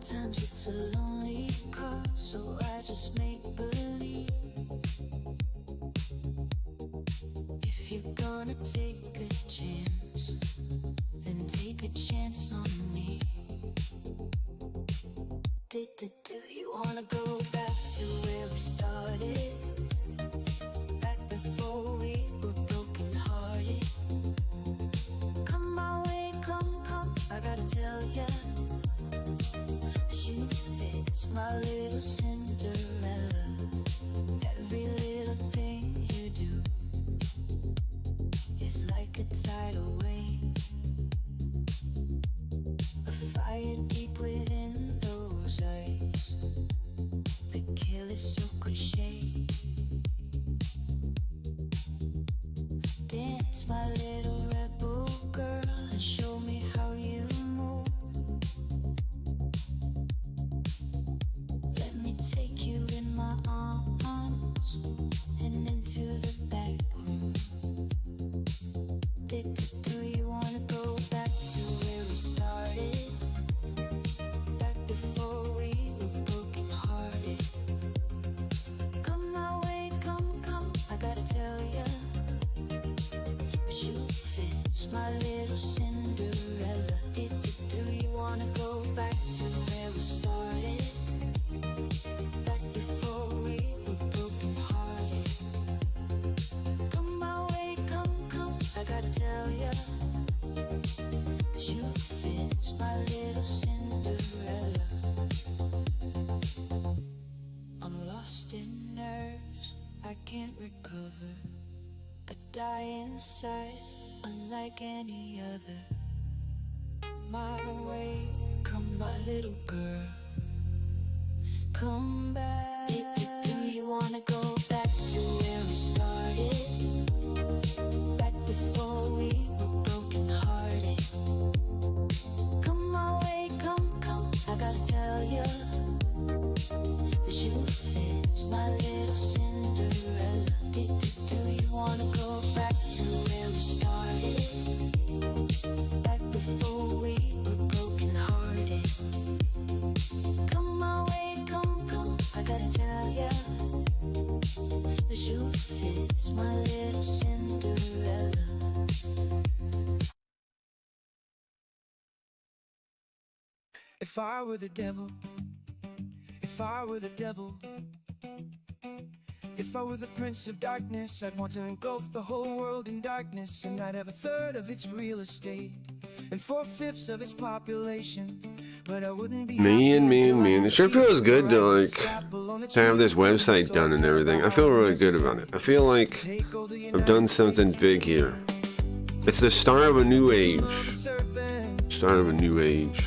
Sometimes it's a lonely call, so I just make believe. If you're gonna take a chance, then take a chance on me. Do you wanna go back to where we started? Back before we were broken hearted. Come my way, come, I gotta tell ya. You fit my little Cinderella. Every little thing you do is like a tidal wave, a fire deep within those eyes. The kill is so cliche. Dance, my little rebel girl, and show me how you move. Let me take you in my arms and into the back room. Do you wanna go back to where we started? Back before we were broken hearted. Come my way, come, I gotta tell ya. You fit my little Cinderella. Do you wanna go back to where we started? Back before we were broken hearted. Come my way, come, I gotta tell ya. You fit my little Cinderella. I'm lost in nerves, I can't recover. I die inside, unlike any other. My way, come my little girl. Come back. Do you wanna go back to where we started? Back before we were broken hearted. Come my way, come, I gotta tell ya. That you fit my little Cinderella. Do you wanna go back to where we started? Back before we were broken hearted. Come my way, come, I gotta tell ya. The shoe fits my little Cinderella. If I were the devil, if I were the devil, if I were the prince of darkness, I'd want to engulf the whole world in darkness. And I'd have a third of its real estate and 4/5 of its population. But I wouldn't be Man. It sure feels good to have this website done and everything. I feel really good about it. I feel like I've done something big here. It's the start of a new age. Start of a new age.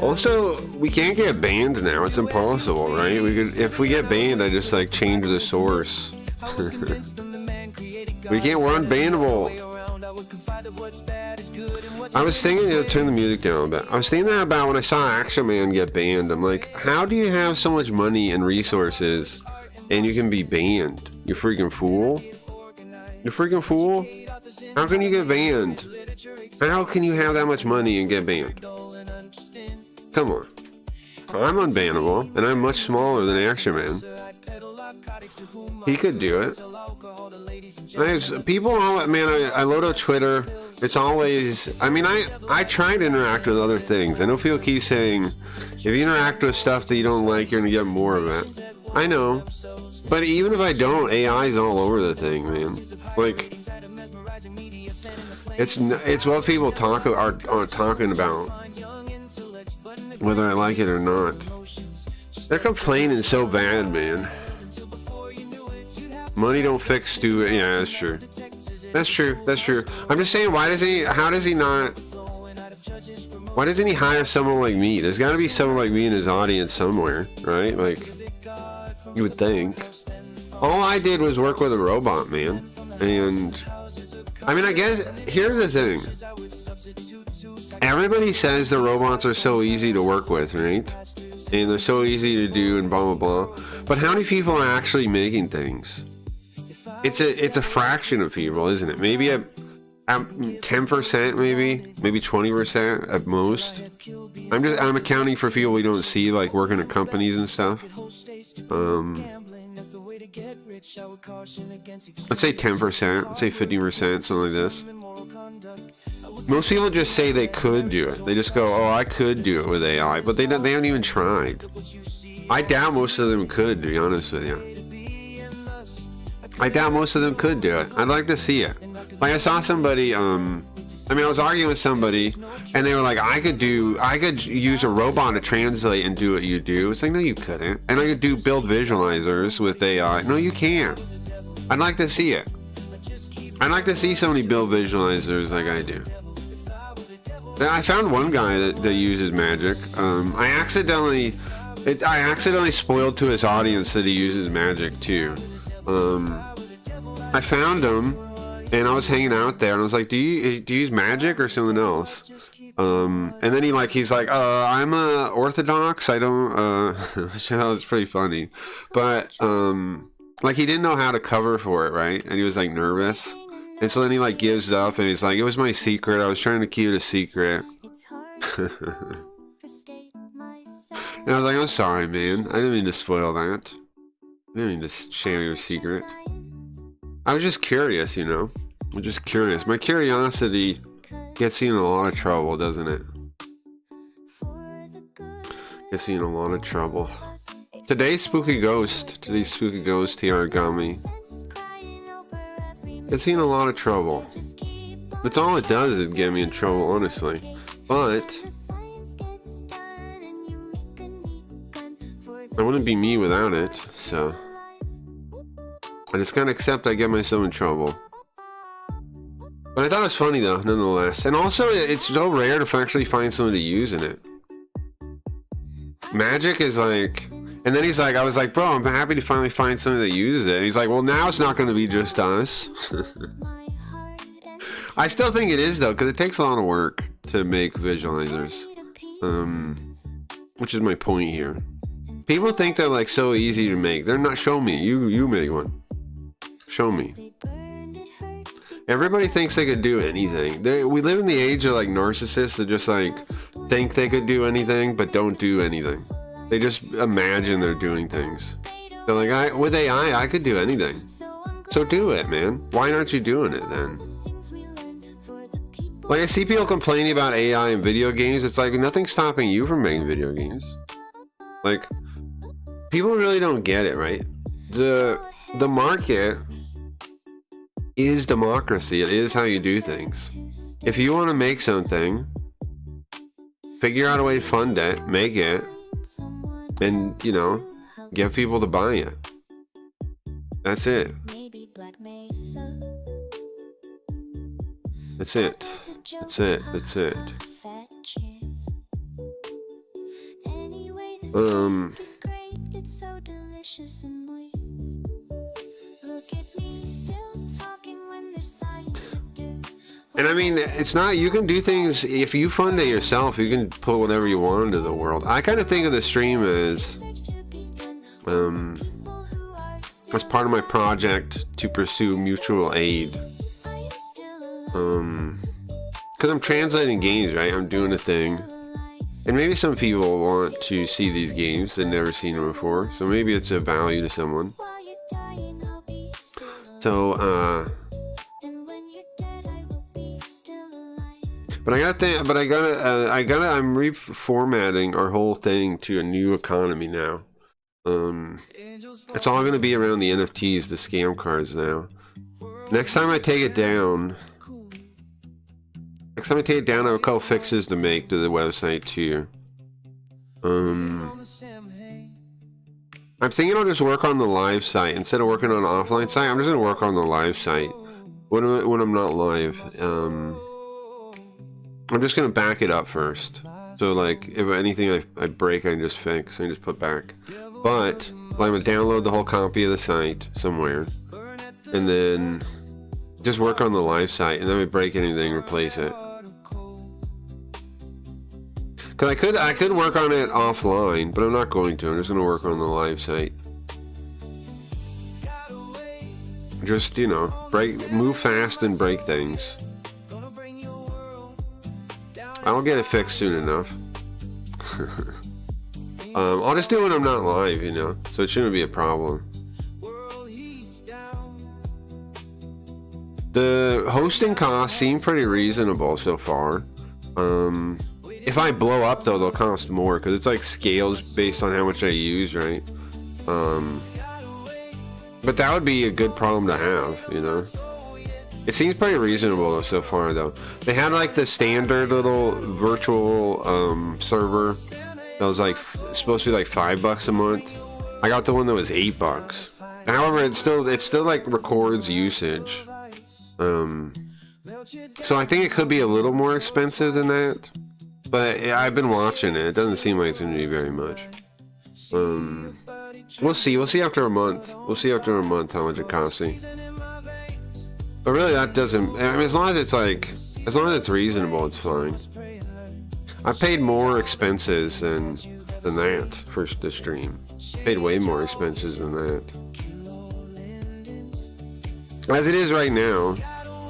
Also, we can't get banned now. It's impossible, right? If we get banned, I just like change the source. We can't. We're unbannable. I was thinking, turn the music down a bit. I was thinking that about when I saw Action Man get banned. I'm like, how do you have so much money and resources and you can be banned? You freaking fool. You freaking fool. How can you get banned? How can you have that much money and get banned? Come on. I'm unbannable, and I'm much smaller than Action Man. He could do it. People, I load up Twitter. It's always, I try to interact with other things. I know people keep saying, if you interact with stuff that you don't like, you're going to get more of it. I know. But even if I don't, AI's all over the thing, man. Like, it's what people are talking about, whether I like it or not. They're complaining so bad, man. Money don't fix stupid. Yeah, that's true. That's true. I'm just saying, why doesn't he hire someone like me? There's got to be someone like me in his audience somewhere, right? Like, you would think. All I did was work with a robot, man. And I guess here's the thing. Everybody says the robots are so easy to work with, right? And they're so easy to do and blah, blah, blah. But how many people are actually making things? It's a fraction of people, isn't it? Maybe at 10% maybe 20% at most. I'm accounting for people we don't see, like working at companies and stuff. Let's say 10%, let's say 50%, something like this. Most people just say they could do it. They just go, oh, I could do it with AI, but they haven't even tried. I doubt most of them could, to be honest with you. I doubt most of them could do it. I'd like to see it. Like I saw somebody, I was arguing with somebody, and they were like, I could use a robot to translate and do what you do. It's like, no, you couldn't. And I could build visualizers with AI. No, you can't. I'd like to see it. I'd like to see somebody build visualizers like I do. I found one guy that uses magic. I accidentally spoiled to his audience that he uses magic too. I found him, and I was hanging out there, and I was like, do you use magic or something else? And then he's like, I'm Orthodox. I don't. Which was pretty funny, but like he didn't know how to cover for it, right? And he was like nervous. And so then he like gives up, and he's like, it was my secret. I was trying to keep it a secret. And I was like, I'm sorry, man. I didn't mean to spoil that. I didn't mean to share your secret. I was just curious, you know. I'm just curious. My curiosity gets you in a lot of trouble, doesn't it? Gets you in a lot of trouble. Today's spooky ghost here, Gummy. It's in a lot of trouble. That's all it does is get me in trouble, honestly. But I wouldn't be me without it, so I just gotta accept I get myself in trouble. But I thought it was funny though, nonetheless. And also, it's so rare to actually find someone to use in it. Magic is like... And then he's like, I was like, bro, I'm happy to finally find someone that uses it. And he's like, well, now it's not going to be just us. I still think it is, though, because it takes a lot of work to make visualizers. Which is my point here. People think they're, like, so easy to make. They're not. Show me. You make one. Show me. Everybody thinks they could do anything. We live in the age of, like, narcissists that just, like, think they could do anything, but don't do anything. They just imagine they're doing things. They're like, with AI, I could do anything. So do it, man. Why aren't you doing it then? Like, I see people complaining about AI in video games. It's like, nothing's stopping you from making video games. Like, people really don't get it, right? The market is democracy. It is how you do things. If you want to make something, figure out a way to fund it, make it, and, you know, get people to buy it. That's it. That's it. That's it. That's it. And I mean, it's not, you can do things, if you fund it yourself, you can put whatever you want into the world. I kind of think of the stream as part of my project to pursue mutual aid. Because I'm translating games, right? I'm doing a thing. And maybe some people want to see these games, they've never seen them before. So maybe it's of value to someone. So, I'm reformatting our whole thing to a new economy now. It's all going to be around the NFTs, the scam cards now. Next time I take it down, I have a couple fixes to make to the website too. I'm thinking I'll just work on the live site instead of working on an offline site. I'm just going to work on the live site when I'm not live. I'm just going to back it up first. So, like, if anything I break, I can just fix. I can just put back. But I'm going to download the whole copy of the site somewhere. And then just work on the live site. And then if I break anything, replace it. Because I could work on it offline, but I'm not going to. I'm just going to work on the live site. Just, you know, move fast and break things. I'll get it fixed soon enough. I'll just do it when I'm not live, you know, so it shouldn't be a problem. The hosting costs seem pretty reasonable so far. If I blow up though, they'll cost more because it's like scales based on how much I use, right? But that would be a good problem to have, you know. It seems pretty reasonable so far though. They had like the standard little virtual server that was like supposed to be like $5 a month. I got the one that was $8. However, it still like records usage. So I think it could be a little more expensive than that. But I've been watching it. It doesn't seem like it's going to be very much. We'll see. We'll see after a month. We'll see after a month how much it costs me. But really, that doesn't. I mean, as long as it's reasonable, it's fine. I paid more expenses than that for the stream. Paid way more expenses than that. As it is right now,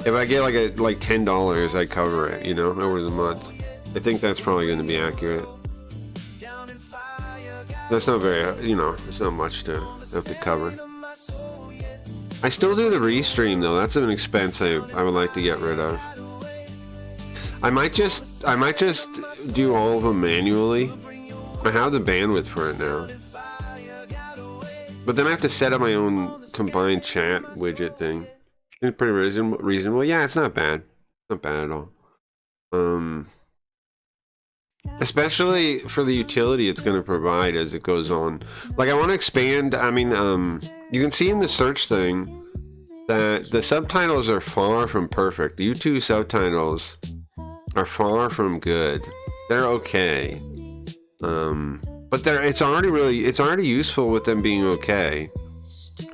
if I get like $10, I cover it, you know, over the month. I think that's probably going to be accurate. That's not very, you know, there's not much to have to cover. I still do the restream though. That's an expense I would like to get rid of. I might just do all of them manually. I have the bandwidth for it now. But then I have to set up my own combined chat widget thing. It's pretty reasonable. Yeah, it's not bad. Not bad at all. Especially for the utility it's going to provide as it goes on. Like, I want to expand. I mean, you can see in the search thing that the subtitles are far from perfect. The YouTube subtitles are far from good. They're okay. But it's already useful with them being okay.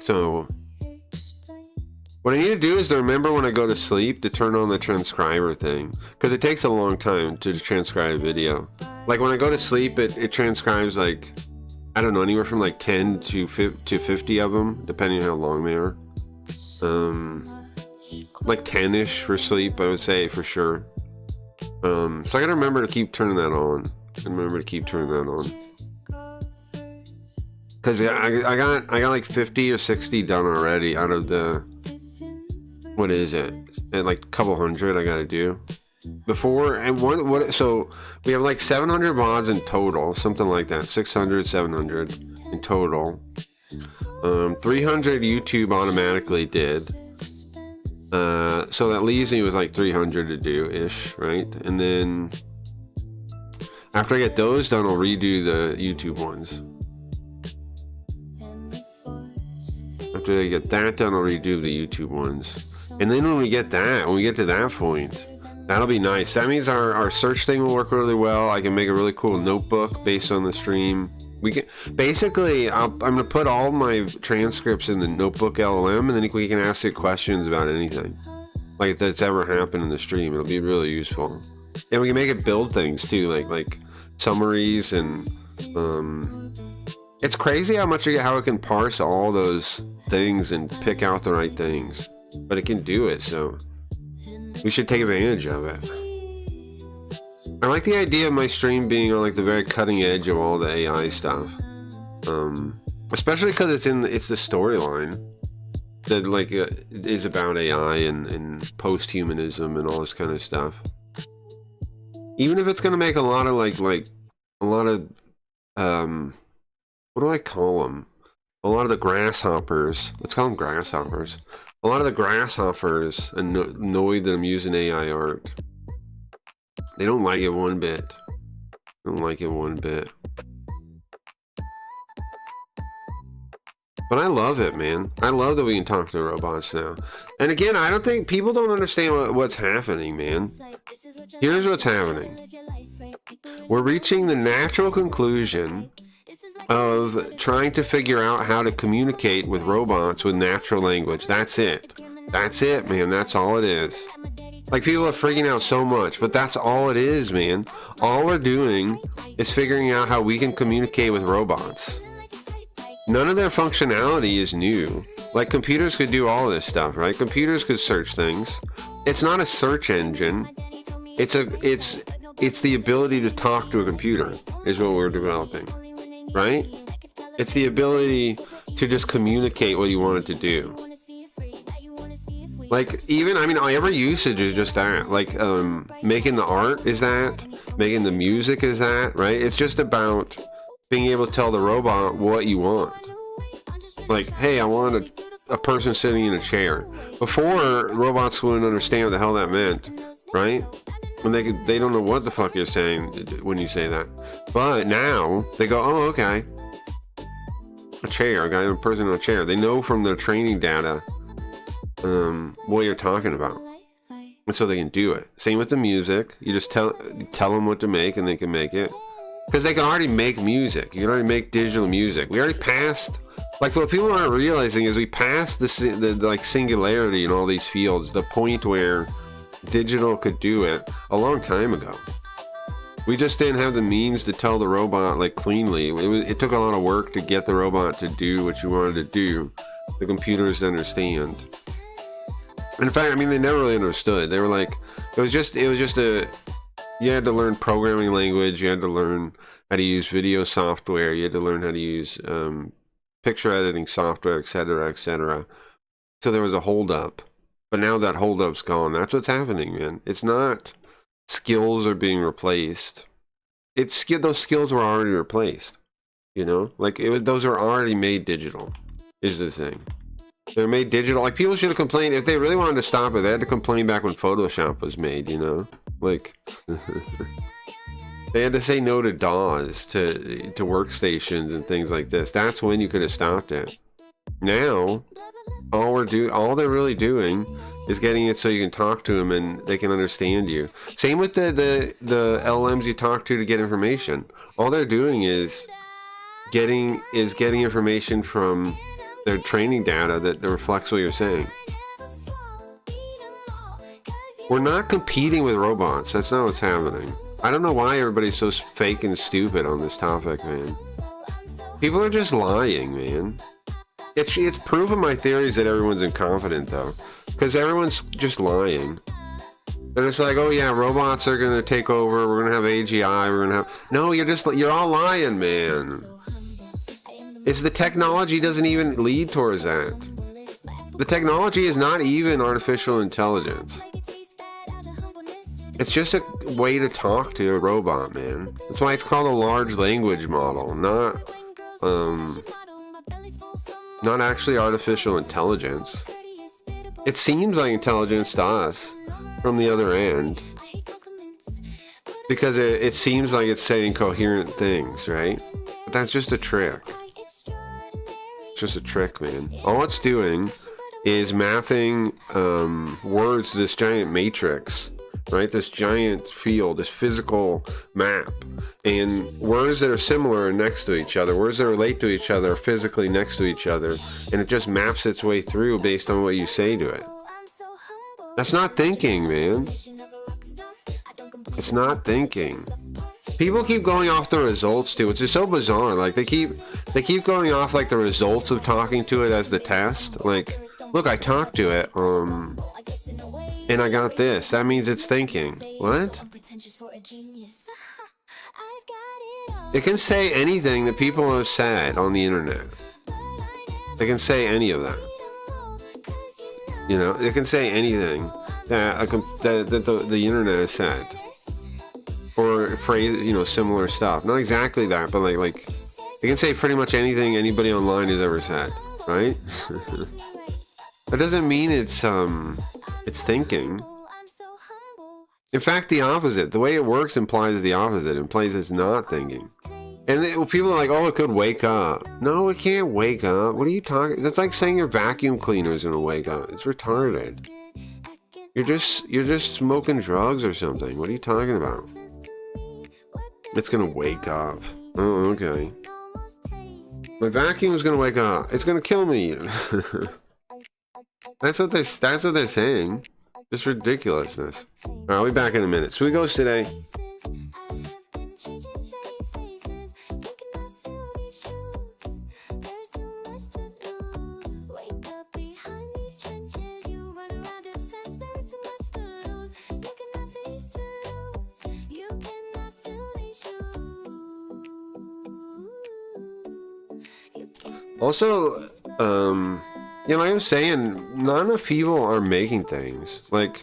So what I need to do is to remember when I go to sleep to turn on the transcriber thing, because it takes a long time to transcribe a video. Like when I go to sleep, it transcribes like, I don't know, anywhere from like 10 to 50 of them, depending on how long they are. Like 10-ish for sleep, I would say for sure. So I gotta remember to keep turning that on. Because I got like 50 or 60 done already out of the, what is it? And like a couple hundred I gotta do before. And so we have like 700 VODs in total, something like that. 600, 700 in total. 300 YouTube automatically did. So that leaves me with like 300 to do ish, right? And then after I get those done, I'll redo the YouTube ones. After I get that done, I'll redo the YouTube ones. And then when we get to that point, that'll be nice. That means our search thing will work really well. I can make a really cool notebook based on the stream. We can basically, I'm gonna put all my transcripts in the notebook LLM, and then we can ask it questions about anything, like if that's ever happened in the stream. It'll be really useful, and we can make it build things too, like summaries and it's crazy how it can parse all those things and pick out the right things. But it can do it, so we should take advantage of it. I like the idea of my stream being on like the very cutting edge of all the AI stuff, especially because it's the storyline that like is about AI and post-humanism and all this kind of stuff. Even if it's gonna make a lot of what do I call them? A lot of the grasshoppers. Let's call them grasshoppers. A lot of the grasshoppers annoyed that I'm using AI art. They don't like it one bit. But I love it, man. I love that we can talk to robots now. And again, I don't think people don't understand what's happening, man. Here's what's happening. We're reaching the natural conclusion of trying to figure out how to communicate with robots with natural language. That's it, man. That's all it is. Like, people are freaking out so much, but that's all it is, man. All we're doing is figuring out how we can communicate with robots. None of their functionality is new. Like, computers could do all this stuff, right? Computers could search things. It's not a search engine. It's it's the ability to talk to a computer is what we're developing, right? It's the ability to just communicate what you want it to do. Like, even, I mean, every usage is just that. Like, making the art is that. Making the music is that, right? It's just about being able to tell the robot what you want. Like, hey, I want a person sitting in a chair. Before, robots wouldn't understand what the hell that meant, right? When they don't know what the fuck you're saying when you say that. But now, they go, oh, okay. A chair, a person in a chair. They know from their training data what you're talking about. And so they can do it. Same with the music. You just tell them what to make and they can make it. Because they can already make music. You can already make digital music. We already passed... Like, what people aren't realizing is we passed the like singularity in all these fields. The point where digital could do it a long time ago. We just didn't have the means to tell the robot like cleanly. It took a lot of work to get the robot to do what you wanted to do. The computers to understand. In fact, I mean, they never really understood. They were like, it was just you had to learn programming language. You had to learn how to use video software. You had to learn how to use picture editing software, etc., etc. So there was a holdup. But now that holdup's gone. That's what's happening, man. It's not skills are being replaced. Those skills were already replaced. You know? Like, those are already made digital, is the thing. They're made digital. Like, people should have complained. If they really wanted to stop it, they had to complain back when Photoshop was made, you know? Like... They had to say no to DAWs, to workstations and things like this. That's when you could have stopped it. Now, all they're really doing is getting it so you can talk to them and they can understand you. Same with the LLMs you talk to get information. All they're doing is getting information from their training data that reflects what you're saying. We're not competing with robots. That's not what's happening. I don't know why everybody's so fake and stupid on this topic, man. People are just lying, man. It's proven my theories that everyone's incompetent, though. Because everyone's just lying. They're just like, oh yeah, robots are going to take over, we're going to have AGI, we're going to have... No, you're all lying, man. It's the technology doesn't even lead towards that. The technology is not even artificial intelligence. It's just a way to talk to a robot, man. That's why it's called a large language model, not actually artificial intelligence. It seems like intelligence to us from the other end. Because it seems like it's saying coherent things, right? But that's just a trick. It's just a trick, man. All it's doing is mapping words to this giant matrix. Right, this giant field, this physical map, and words that are similar are next to each other. Words that relate to each other are physically next to each other, and it just maps its way through based on what you say to it. That's not thinking, man. It's not thinking. People keep going off the results too, which is so bizarre. Like they keep going off like the results of talking to it as the test. Like, look, I talked to it, and I got this. That means it's thinking. What? It can say anything that people have said on the internet. They can say any of that. You know, it can say anything that the internet has said. Or phrase, you know, similar stuff. Not exactly that, but like it can say pretty much anything anybody online has ever said, right? That doesn't mean it's thinking. In fact, the opposite. The way it works implies the opposite. It implies it's not thinking. And people are like, oh, it could wake up. No, it can't wake up. What are you talking? That's like saying your vacuum cleaner is gonna wake up. It's retarded. You're just smoking drugs or something. What are you talking about? It's gonna wake up. Oh, okay. My vacuum is gonna wake up. It's gonna kill me. That's what they're saying. Just ridiculousness. Alright, I'll be back in a minute. Sweet Ghost today. You can Also, you know, like I'm saying, not enough people are making things. Like,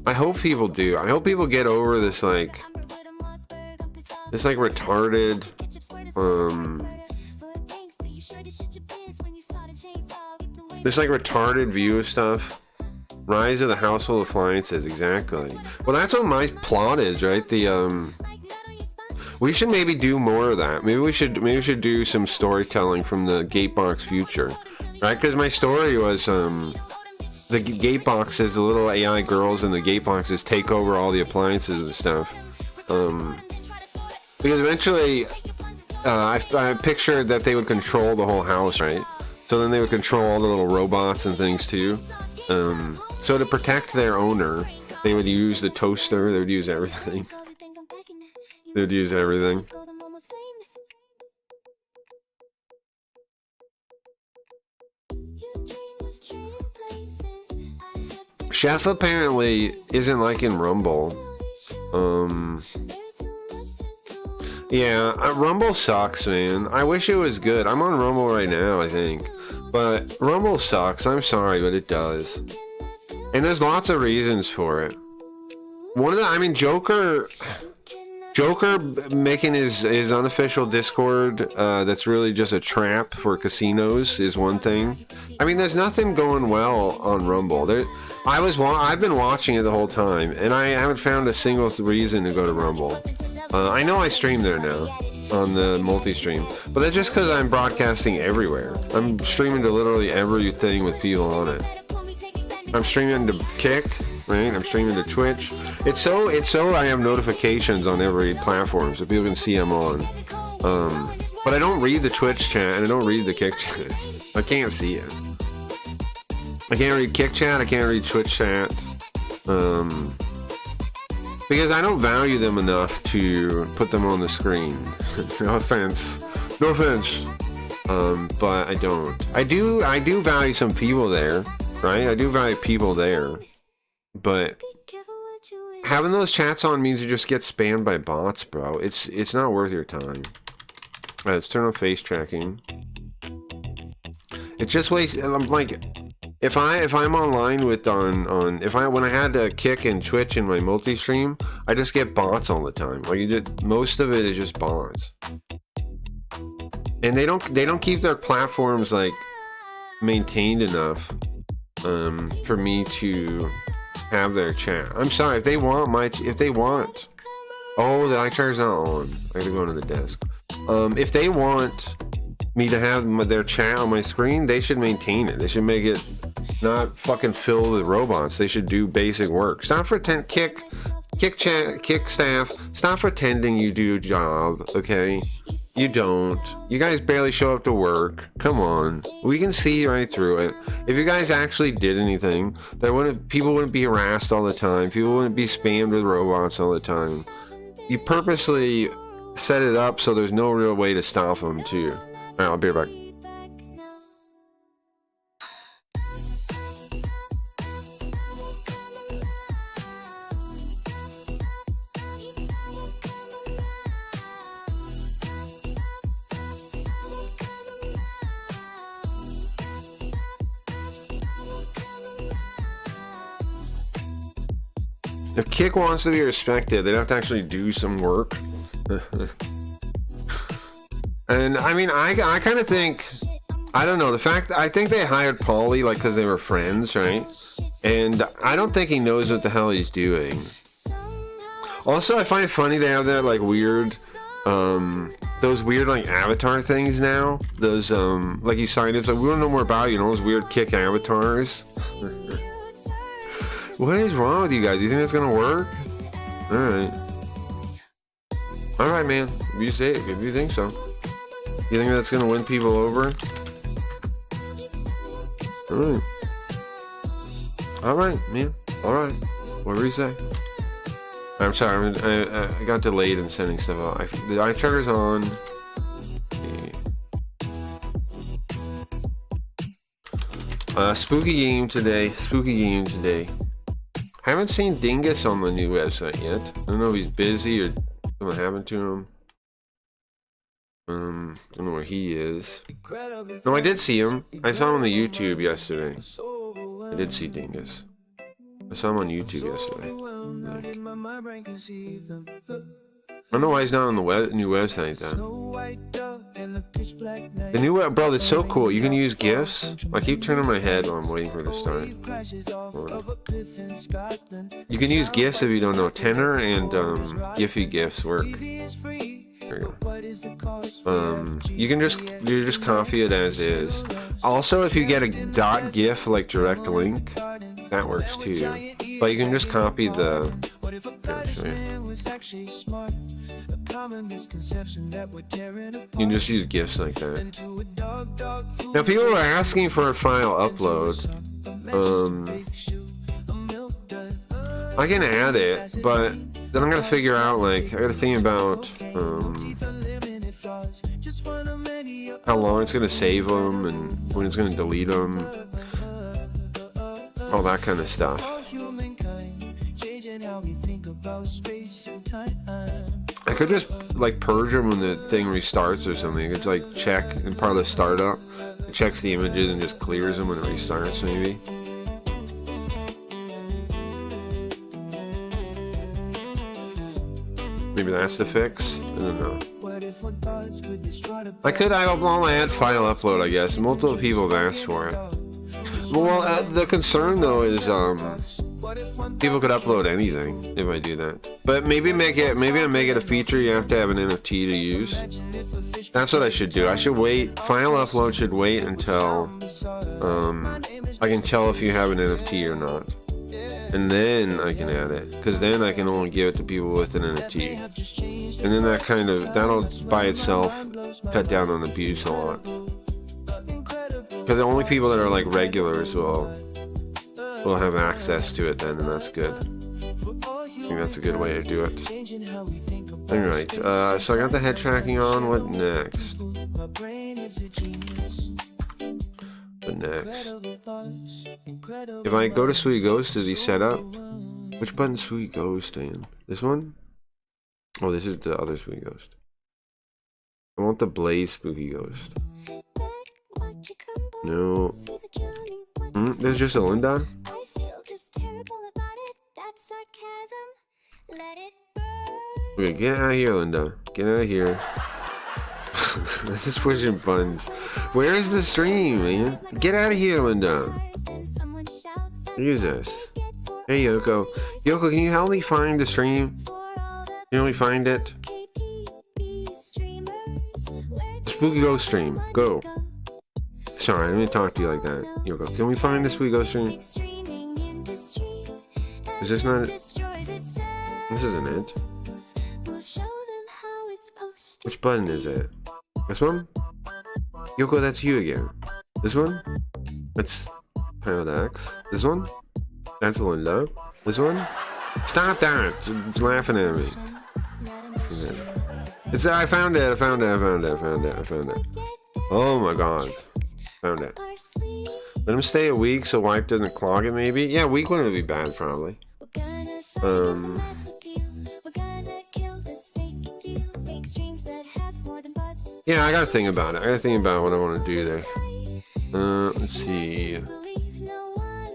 I hope people do. I hope people get over this like retarded, this like retarded view of stuff. Rise of the household appliances, exactly. Well, that's what my plot is, right? We should maybe do more of that. Maybe we should do some storytelling from the Gatebox future, right? Because my story was the Gateboxes, the little AI girls in the Gateboxes take over all the appliances and stuff. Because eventually, I pictured that they would control the whole house, right? So then they would control all the little robots and things too. So to protect their owner, they would use the toaster. They would use everything. They would use everything. Chef apparently isn't liking Rumble. Yeah, Rumble sucks, man. I wish it was good. I'm on Rumble right now, I think. But Rumble sucks. I'm sorry, but it does. And there's lots of reasons for it. Joker making his unofficial Discord that's really just a trap for casinos is one thing. I mean, there's nothing going well on Rumble. I've been watching it the whole time, and I haven't found a single reason to go to Rumble. I know I stream there now on the multi-stream, but that's just because I'm broadcasting everywhere. I'm streaming to literally everything with people on it. I'm streaming to Kick, right? I'm streaming to Twitch. It's so I have notifications on every platform so people can see I'm on. But I don't read the Twitch chat and I don't read the Kick chat. I can't see it. I can't read Kick chat. I can't read Twitch chat. Because I don't value them enough to put them on the screen. No offense. No offense. But I don't. I do value some people there, right? I do value people there. But having those chats on means you just get spammed by bots, bro. It's not worth your time. Alright, let's turn on face tracking. It just wastes. I'm like, if I'm online with when I had to Kick and Twitch in my multi-stream, I just get bots all the time. Like most of it is just bots, and they don't keep their platforms like maintained enough for me to have their chat. I'm sorry if they want oh, the light tracker's not on. I gotta go to the desk. If they want me to have their chat on my screen, they should maintain it. They should make it not fucking fill with robots. They should do basic work. Stop pretend Kick staff. Stop pretending you do your job, okay? You don't. You guys barely show up to work. Come on. We can see right through it. If you guys actually did anything, people wouldn't be harassed all the time. People wouldn't be spammed with robots all the time. You purposely set it up so there's no real way to stop them too. Alright, I'll be right back. If Kick wants to be respected, they'd have to actually do some work. And I mean, I kind of think, I don't know, I think they hired Paulie like because they were friends, right? And I don't think he knows what the hell he's doing. Also, I find it funny they have that like weird, those weird like avatar things now. Those like you signed it, like we want to know more about you, those weird Kick avatars. What is wrong with you guys? You think that's gonna work? Alright, man. If you say it, if you think so. You think that's gonna win people over? Alright, man. Alright. Whatever you say. I'm sorry, I got delayed in sending stuff out. The eye tracker's on. Spooky game today. Haven't seen Dingus on the new website yet. I don't know if he's busy or something happened to him. Don't know where he is. Incredibly No, I did see him. I saw him on the YouTube yesterday. so I overwhelmed. did see Dingus. I saw him on YouTube yesterday. Overwhelmed, not in my brain conceive them. I don't know why he's not on the new website then. Snow white dove and the pitch black night. The new web, bro, it's so cool. You can use GIFs. I keep turning my head while I'm waiting for it to start. Wave crashes off of a cliff in Scotland. You can use GIFs if you don't know. Tenor and Giphy GIFs work. TV is free. There you What is the cost? go. You just copy it as is. Also, if you get a .gif like direct link, that works too. But you can just copy the. What if a college man was actually smart? A common misconception that we're tearing apart. You can just use GIFs like that. Into a dog food. Now, people are asking for a file upload. A milk dud. I can add it, but then I'm gonna figure out, like, I gotta think about Unlimited flaws. Just one of many. how long it's gonna save them and when it's gonna delete them, all that kind of stuff. All humankind changing how we think about space and time. I could just like purge them when the thing restarts or something. It's like check in part of the startup. It checks the images and just clears them when it restarts, maybe. Maybe that's the fix. I don't know. What if one thoughts could destroy the I'll add file upload, I guess. Multiple people have asked for it. Well, the concern though is people could upload anything if I do that. But maybe I make it a feature you have to have an NFT to use. That's what I should do. I should wait. File upload should wait until I can tell if you have an NFT or not. And then I can add it, because then I can only give it to people with an NFT. And then that'll by itself cut down on abuse a lot. Because the only people that are like regulars will have access to it then, and that's good. I think that's a good way to do it. Alright, so I got the head tracking on. What next? What next? If I go to Sweet Ghost, is he set up? Which button Sweet Ghost in? This one? Oh, this is the other Sweet Ghost. I want the Blaze Spooky Ghost. No. There's just a Linda? Okay, get out of here, Linda. Get out of here. I'm just pushing buttons. Where's the stream, man? Get out of here, Linda. Use this. Hey, Yoko. Yoko, can you help me find the stream? Can you help me find it? Spooky Ghost stream. Go. Sorry, I didn't talk to you like that. Yoko, can we find the Spooky Ghost stream? Is this not it? This isn't it. Which button is it? This one? Yoko, that's you again. This one? That's Pilot X. This one? That's Linda. This one? Stop that! It's laughing at me. I found it. Oh my god. Found it. Let him stay a week so wipe doesn't clog it, maybe? Yeah, a week wouldn't be bad, probably. Yeah, I gotta think about it. I gotta think about what I want to do there. Let's see.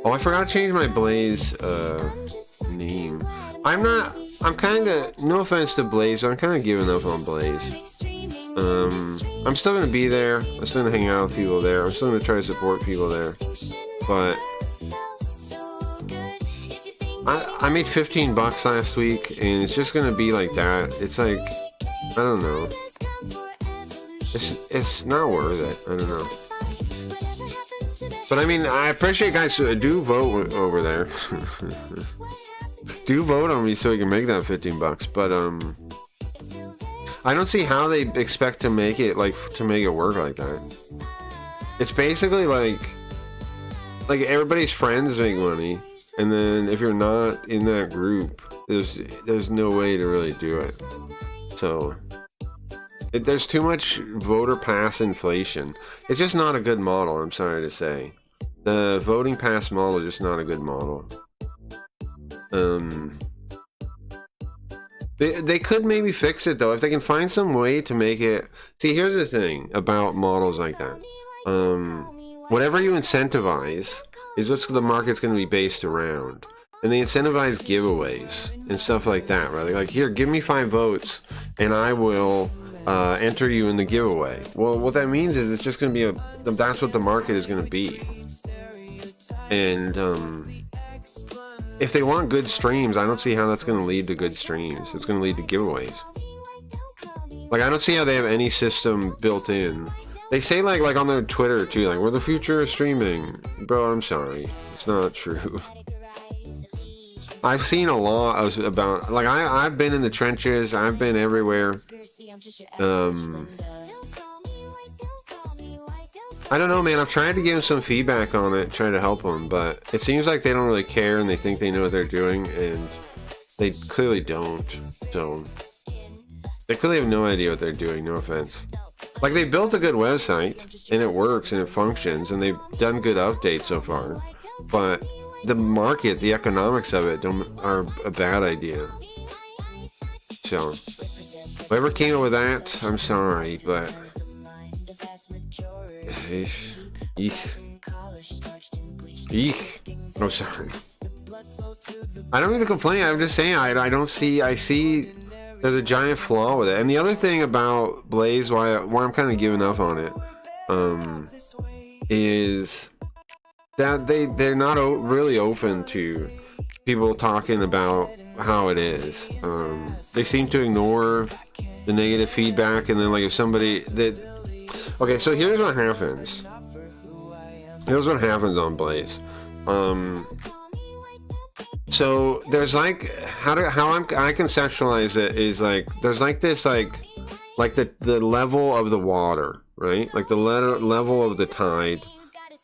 Oh, I forgot to change my Blaze name. I'm kinda, no offense to Blaze, I'm kinda giving up on Blaze. I'm still gonna be there. I'm still gonna hang out with people there. I'm still gonna try to support people there. But I made 15 bucks last week, and it's just gonna be like that. It's like, I don't know. It's not worth it. I don't know. But I mean, I appreciate guys who do vote over there. Do vote on me so we can make that 15 bucks. But I don't see how they expect to make it work like that. It's basically like everybody's friends make money, and then if you're not in that group, there's no way to really do it. So there's too much voter pass inflation. It's just not a good model, I'm sorry to say. The voting pass model is just not a good model. They could maybe fix it though if they can find some way to make it. See, here's the thing about models like that. Whatever you incentivize is what the market's going to be based around, and they incentivize giveaways and stuff like that, right? Like, here, give me 5 votes, and I will enter you in the giveaway. Well, what that means is it's just going to be that's what the market is going to be. And if they want good streams, I don't see how that's going to lead to good streams. It's going to lead to giveaways. Like, I don't see how they have any system built in. They say like on their Twitter too, like, we're the future of streaming. Bro, I'm sorry, it's not true. I've seen a lot about, like, I've been in the trenches. I've been everywhere. I don't know, man. I've tried to give them some feedback on it, trying to help them, but it seems like they don't really care and they think they know what they're doing, and they clearly don't. So they clearly have no idea what they're doing. No offense. Like, they built a good website and it works and it functions and they've done good updates so far, but the market, the economics of it are a bad idea. So whoever came up with that, I'm sorry, but eek. Oh, sorry. I don't mean to complain. I'm just saying I see there's a giant flaw with it. And the other thing about Blaze, why I'm kind of giving up on it, is that they're not really open to people talking about how it is. They seem to ignore the negative feedback, and then, like, if somebody okay, so here's what happens. Here's what happens on Blaze. So there's, like, how I conceptualize it is, like, there's like this like the level of the water, right? Like the level of the tide.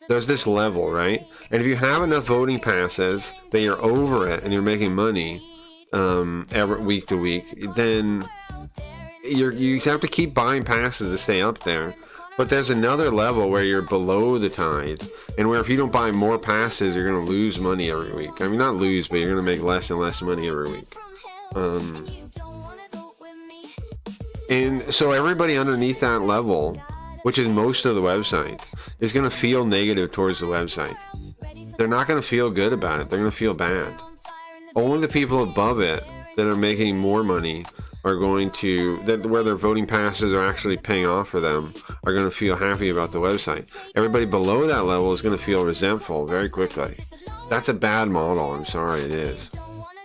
There's this level, right? And if you have enough voting passes that you're over it and you're making money every week to week, then you have to keep buying passes to stay up there. But there's another level where you're below the tide, and where if you don't buy more passes, you're going to lose money every week. I mean, not lose, but you're going to make less and less money every week. And so everybody underneath that level, which is most of the website, is going to feel negative towards the website. They're not going to feel good about it. They're going to feel bad. Only the people above it that are making more money are going to, where their voting passes are actually paying off for them, are going to feel happy about the website. Everybody below that level is going to feel resentful very quickly. That's a bad model. I'm sorry, it is.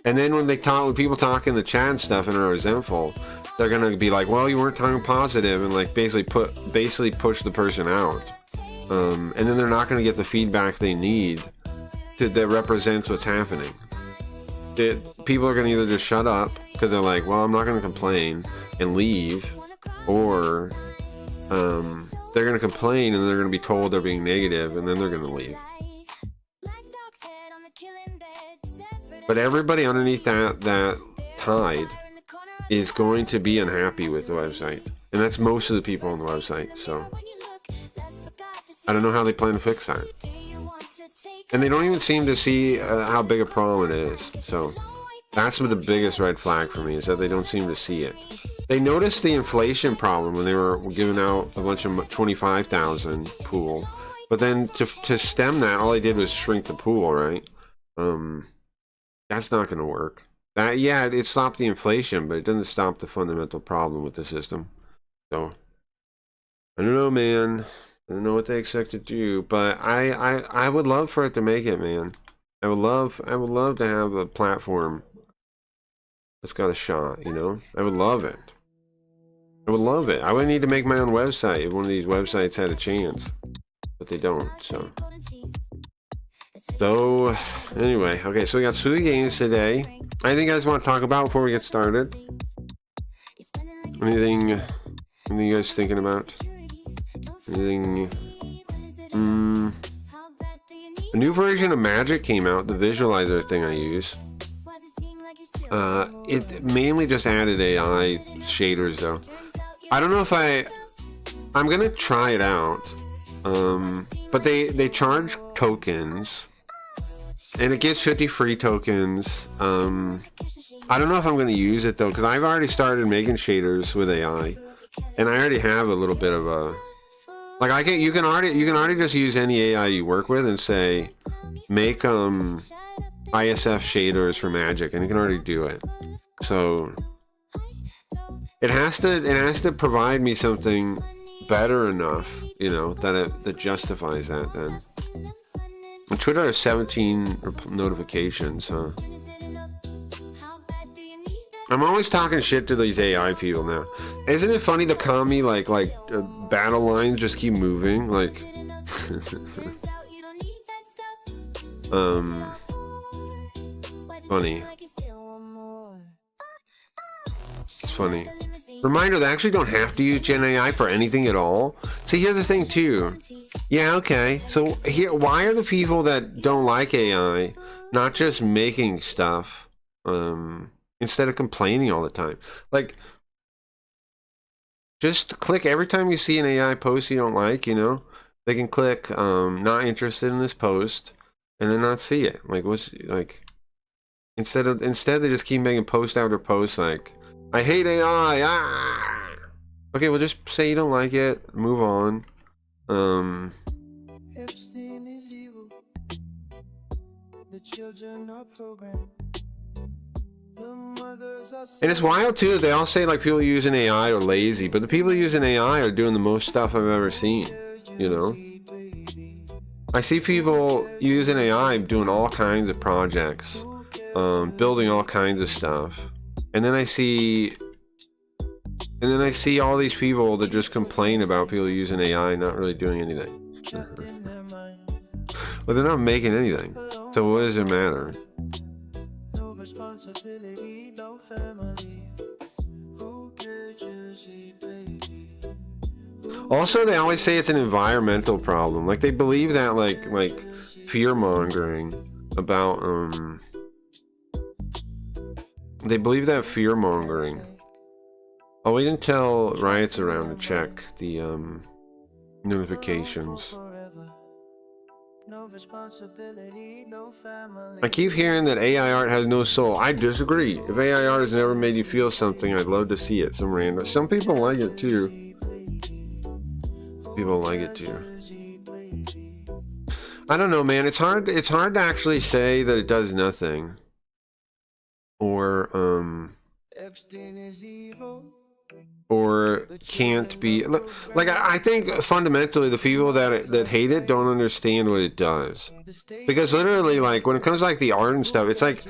And then when people talk in the chat and stuff and are resentful, they're going to be like, well, you weren't talking positive, and, like, basically push the person out. And then they're not going to get the feedback they need that represents what's happening. People are going to either just shut up because they're like, well, I'm not going to complain, and leave, or they're going to complain and they're going to be told they're being negative, and then they're going to leave. But everybody underneath that tide is going to be unhappy with the website, and that's most of the people on the website. So I don't know how they plan to fix that. And they don't even seem to see how big a problem it is. So that's the biggest red flag for me, is that they don't seem to see it. They noticed the inflation problem when they were giving out a bunch of 25,000 pool. But then to stem that, all they did was shrink the pool, right? That's not going to work. Yeah, it stopped the inflation, but it doesn't stop the fundamental problem with the system. So I don't know, man. I don't know what they expect to do, but I would love for it to make it, man. I would love to have a platform that's got a shot, you know? I would love it. I would love it. I would need to make my own website if one of these websites had a chance, but they don't. So anyway, okay, so we got Suda Games today. Anything you guys want to talk about before we get started? Anything you guys thinking about? Anything? A new version of Magic came out, the visualizer thing I use. It mainly just added AI shaders though. I don't know if I'm gonna try it out. But they charge tokens. and it gives 50 free tokens. I don't know if I'm going to use it though, because I've already started making shaders with AI, and I already have a little bit of a like you can already just use any AI you work with and say make ISF shaders for Magic, and it can already do it. So it has to provide me something better enough, you know, that justifies that. Then on Twitter has 17 notifications, huh? I'm always talking shit to these AI people now. Isn't it funny the commie like battle lines just keep moving like funny. It's funny. Reminder, they actually don't have to use Gen AI for anything at all. See, here's the thing too. Yeah, okay. So here, why are the people that don't like AI not just making stuff instead of complaining all the time? Like, just click every time you see an AI post you don't like, you know, they can click not interested in this post and then not see it. Like, what's like instead they just keep making post after post like I hate AI. Ah! Okay, well just say you don't like it, move on. Epstein is evil. The children are programmed. The mothers are And it's wild too. They all say like people using AI are lazy, but the people using AI are doing the most stuff I've ever seen. You know, I see people using AI doing all kinds of projects, building all kinds of stuff, and then I see all these people that just complain about people using AI not really doing anything. Well, they're not making anything, so what does it matter? no responsibility, no family. Who cares, you see, baby? Also, they always say it's an environmental problem. Like they believe that like fear mongering about they believe that fear mongering. I'll wait until Riot's around to check the notifications. No responsibility, no family. I keep hearing that AI art has no soul. I disagree. If AI art has never made you feel something, I'd love to see it. Some people like it too. People like it too. I don't know, man. It's hard to actually say that it does nothing. Epstein is evil. Or can't be like I think fundamentally the people that hate it don't understand what it does, because literally like when it comes to like the art and stuff, it's like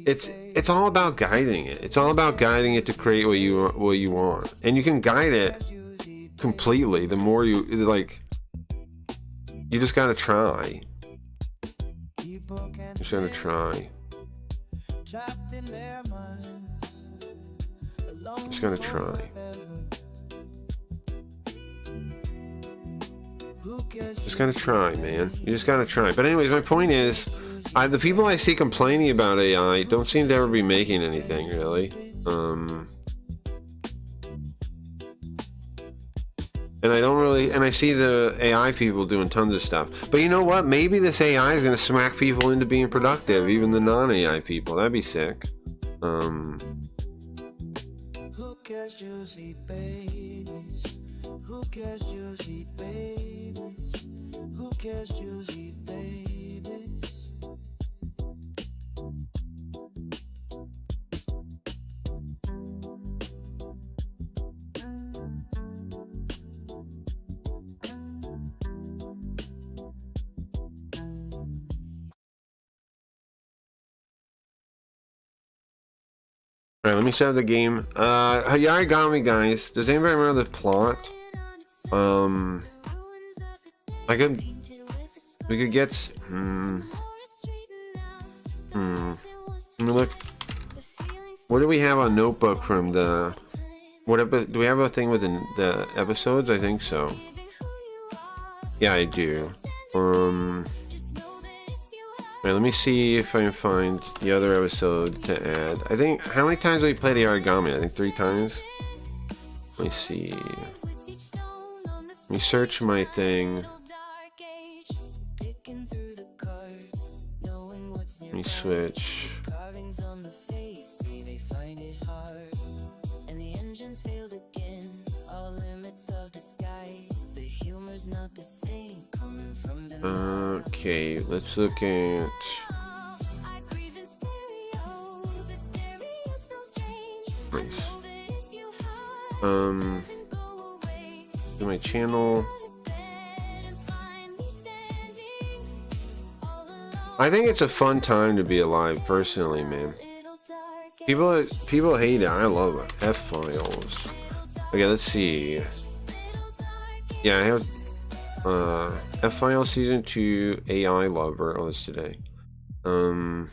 it's all about guiding it. It's all about guiding it to create what you want, and you can guide it completely. The more you like, you just gotta try. Just gotta try. Just gotta try. Just gotta try, man. You just gotta try. But anyways, my point is, the people I see complaining about AI don't seem to ever be making anything, really. And I see the AI people doing tons of stuff. But you know what? Maybe this AI is gonna smack people into being productive, even the non-AI people. That'd be sick. Who cares, Juicy babies? Who cares, Juicy babies? Who cares, Juicy babies? Alright, let me set up the game. Yarigami, guys. Does anybody remember the plot? We could get. Look. What do we have on Notebook from the? Do we have a thing with the episodes? I think so. Yeah, I do. Right, let me see if I can find the other episode to add. I think, how many times have we played the Origami? I think 3 times. Let me see. Let me search my thing. me switch. Carvings on the face, say they find it hard. And the engines failed again. All limits of disguise. The humor's not the same. Coming from the Okay, let's look at. I grieve in stereo. The stereo's so strange. I Nice. know that if you hide, doesn't go away. To my channel. And find me standing all alone. I think it's a fun time to be alive, personally, man. Little dark People hate it. I love it. F-Files. Okay, let's see. Yeah, I have F-Files season 2 AI Lover. Oh, that's today. I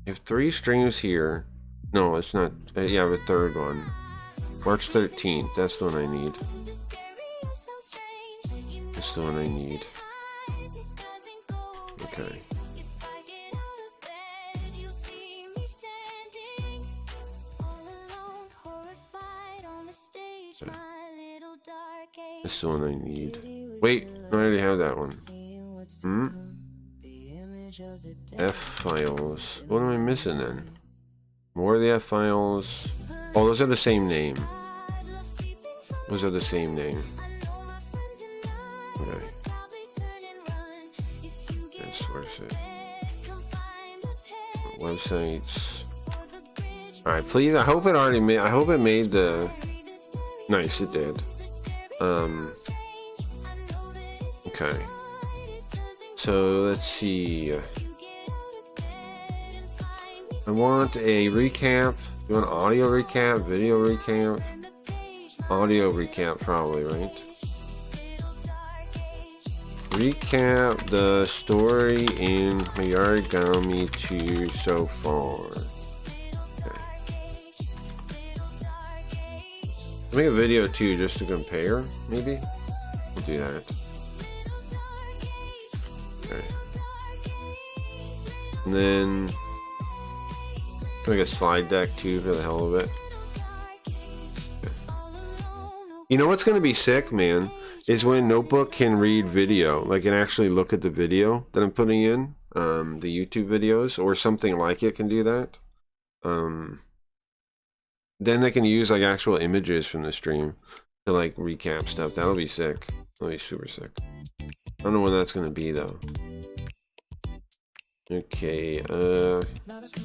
have 3 streams here. No, it's not. Yeah, I have a third one. March 13th. That's the one I need. the stereo's so strange. You That's the one I need. it doesn't go Okay. If I get out of bed, you'll see me standing all alone, horrified on the stage. My little dark age. That's the one I need. Wait, I already have that one. Seeing what's to Hmm? come, the image of the dead. F-Files. What am I missing then? More of the F-Files. Oh, those are the same name. I'd love sleeping from Those are the same name. I know my friends and I Okay. would probably turn and run if you get That's where's it? come find us headed Websites. for the bridge. Alright, please. I hope it already made. I hope it made the. Nice, it did. Okay. So let's see. I want a recap. You want audio recap, video recap, audio recap, probably, right? Recap the story in Hayarigami 2 so far. Okay. Make a video too, just to compare, maybe? We'll do that. Okay. And then make a slide deck too for the hell of it. You know what's gonna be sick, man, is when Notebook can read video, like can actually look at the video that I'm putting in, the YouTube videos, or something like it can do that. Then they can use like actual images from the stream to like recap stuff. That'll be sick. That'll be super sick. I don't know when that's gonna be though. Okay,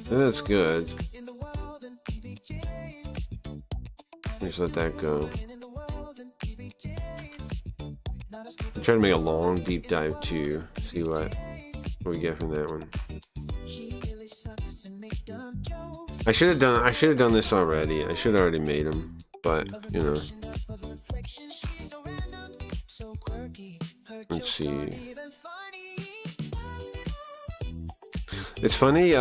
that's good. Just let that go. I'm trying to make a long deep dive too. See what we get from that one. I should have done this already. I should have already made them, but you know. Let's see. It's funny,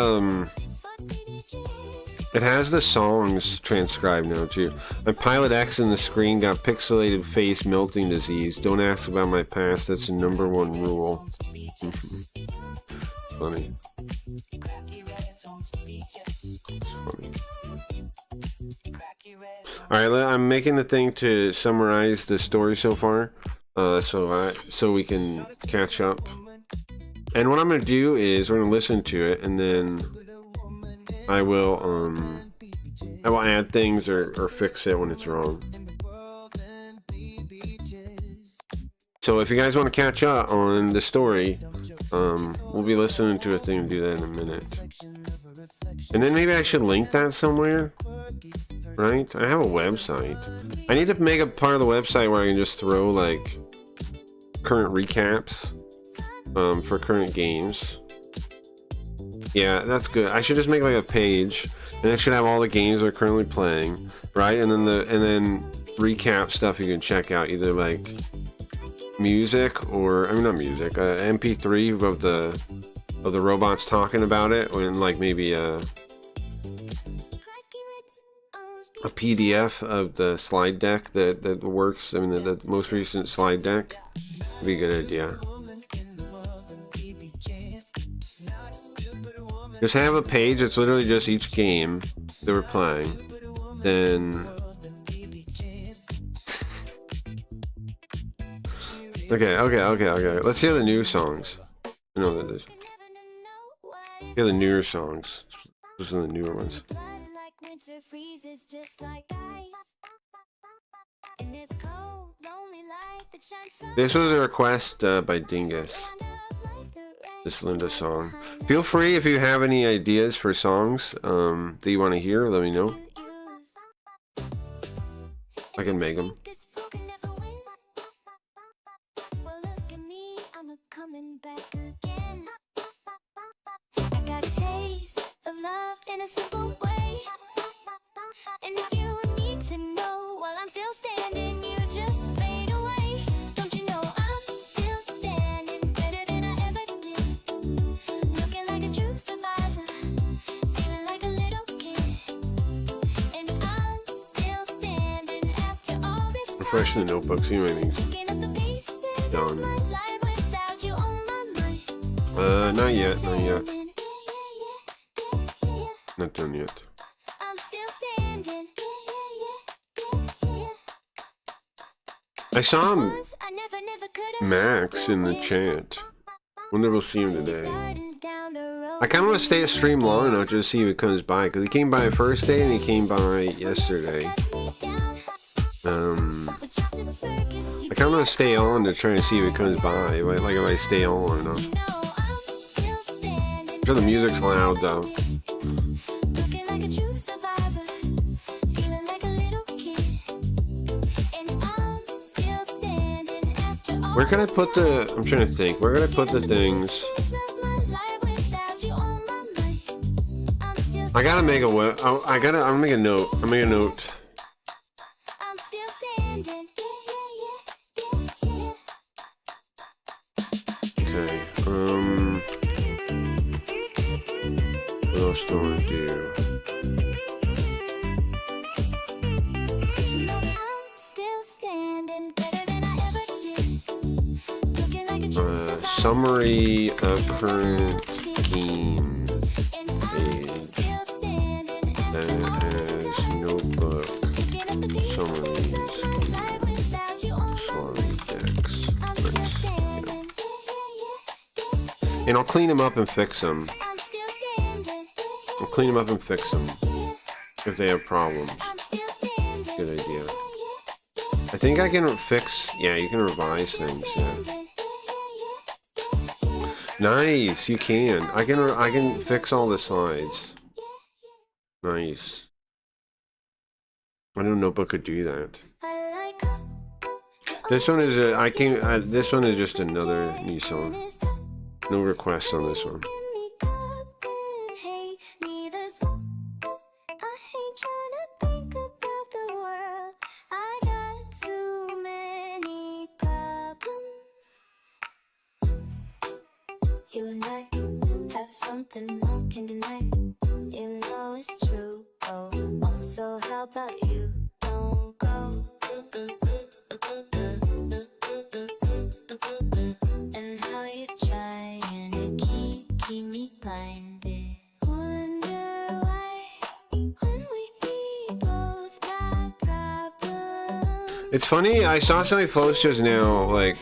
it has the songs transcribed now too. My Pilot X in the screen got pixelated face melting disease. Don't ask about my past, that's the #1 rule. Funny. Alright, I'm making the thing to summarize the story so far. So we can catch up. And what I'm gonna do is we're gonna listen to it, and then I will add things or fix it when it's wrong. So if you guys want to catch up on the story, we'll be listening to a thing and do that in a minute. And then maybe I should link that somewhere, right? I have a website. I need to make a part of the website where I can just throw like current recaps for current games. Yeah, that's good. I should just make like a page, and it should have all the games we're currently playing, right? And then recap stuff you can check out, either like music or not music, MP3 of the robots talking about it, or in like maybe a PDF of the slide deck that works. I mean the most recent slide deck would be a good idea. Just have a page that's literally just each game that we're playing. Then okay. Let's hear the new songs. I know that is. Yeah, the newer songs. Those are the newer ones. Like winter freezes just like ice. And it's cold, lonely light that shines from This was a request by Dingus. This Linda song. Feel free if you have any ideas for songs that you want to hear. Let me know. I can make them. Well, look at me, I'm coming back again. I got a taste of love in a simple way. And if you need to know while I'm still standing, you just fade away. Don't you know I'm still standing better than I ever did? Looking like a true survivor, feeling like a little kid. And I'm still standing after all this time. Refresh the notebook, see what I mean. Picking up the pieces Done. of my life without you on my mind. Not yet, not yet. Standing. Not done yet. I'm still standing. I saw him, Once I never could've Max, in the walked chat. Wonder if we'll see him away. today. Starting down the road I kind of want to stay at stream long enough just to see if it comes by. Because he came by first day and he came by yesterday. cut me down. Was just a circus. You I kind of want to stay on to try and see if it comes by. Like if I stay on long enough. know I'm still standing. Sure, the music's loud though. Looking like a true survivor, feeling like a little kid. And I'm still standing after all Where can I this put the? I'm trying to think. Where can I put the things? pieces of my life without you on my mind. I'm still I gotta make a. I'm gonna make a note. I'm making a note. I'm still standing. Okay. What else do I want to do? You know I'm still standing better than I ever did. Looking like a true survivor. Summary of current game And I'm page. still standing Then after it all this has time. notebook, Picking up the pieces summaries, of my life without you on my slide mind. decks. I'm still standing. And I'll clean them up and fix them. I'm still standing. I'll clean them up and fix them if they have problems. I'm still standing. Good idea. I think I can fix. Yeah, you can revise things. Yeah. Nice, you can. I can fix all the slides. Nice. I didn't know Notebook could do that. I like This one is this one is just another new song. No requests on this one. You and I have something no can deny. You know it's true. Oh, so how about you? Don't go. And how you trying to keep me blinded. Wonder why when we both got problems. It's funny. I saw somebody post just now like,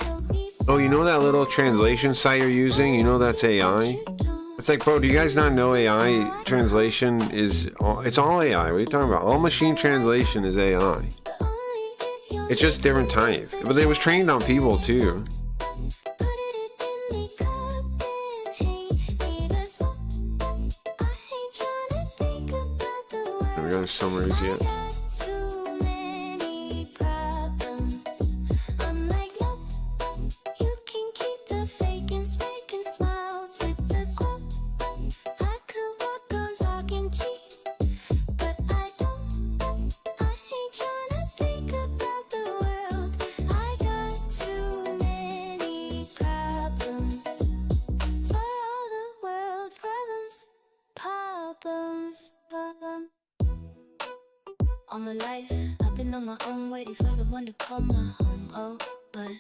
oh, you know that little translation site you're using? You know that's AI? It's like, bro, do you guys not know AI translation is it's all AI? What are you talking about? All machine translation is AI. It's just different type. But it was trained on people too. We got summaries yet. All my life, I've been on my own, waiting for the one to call my home. Oh, but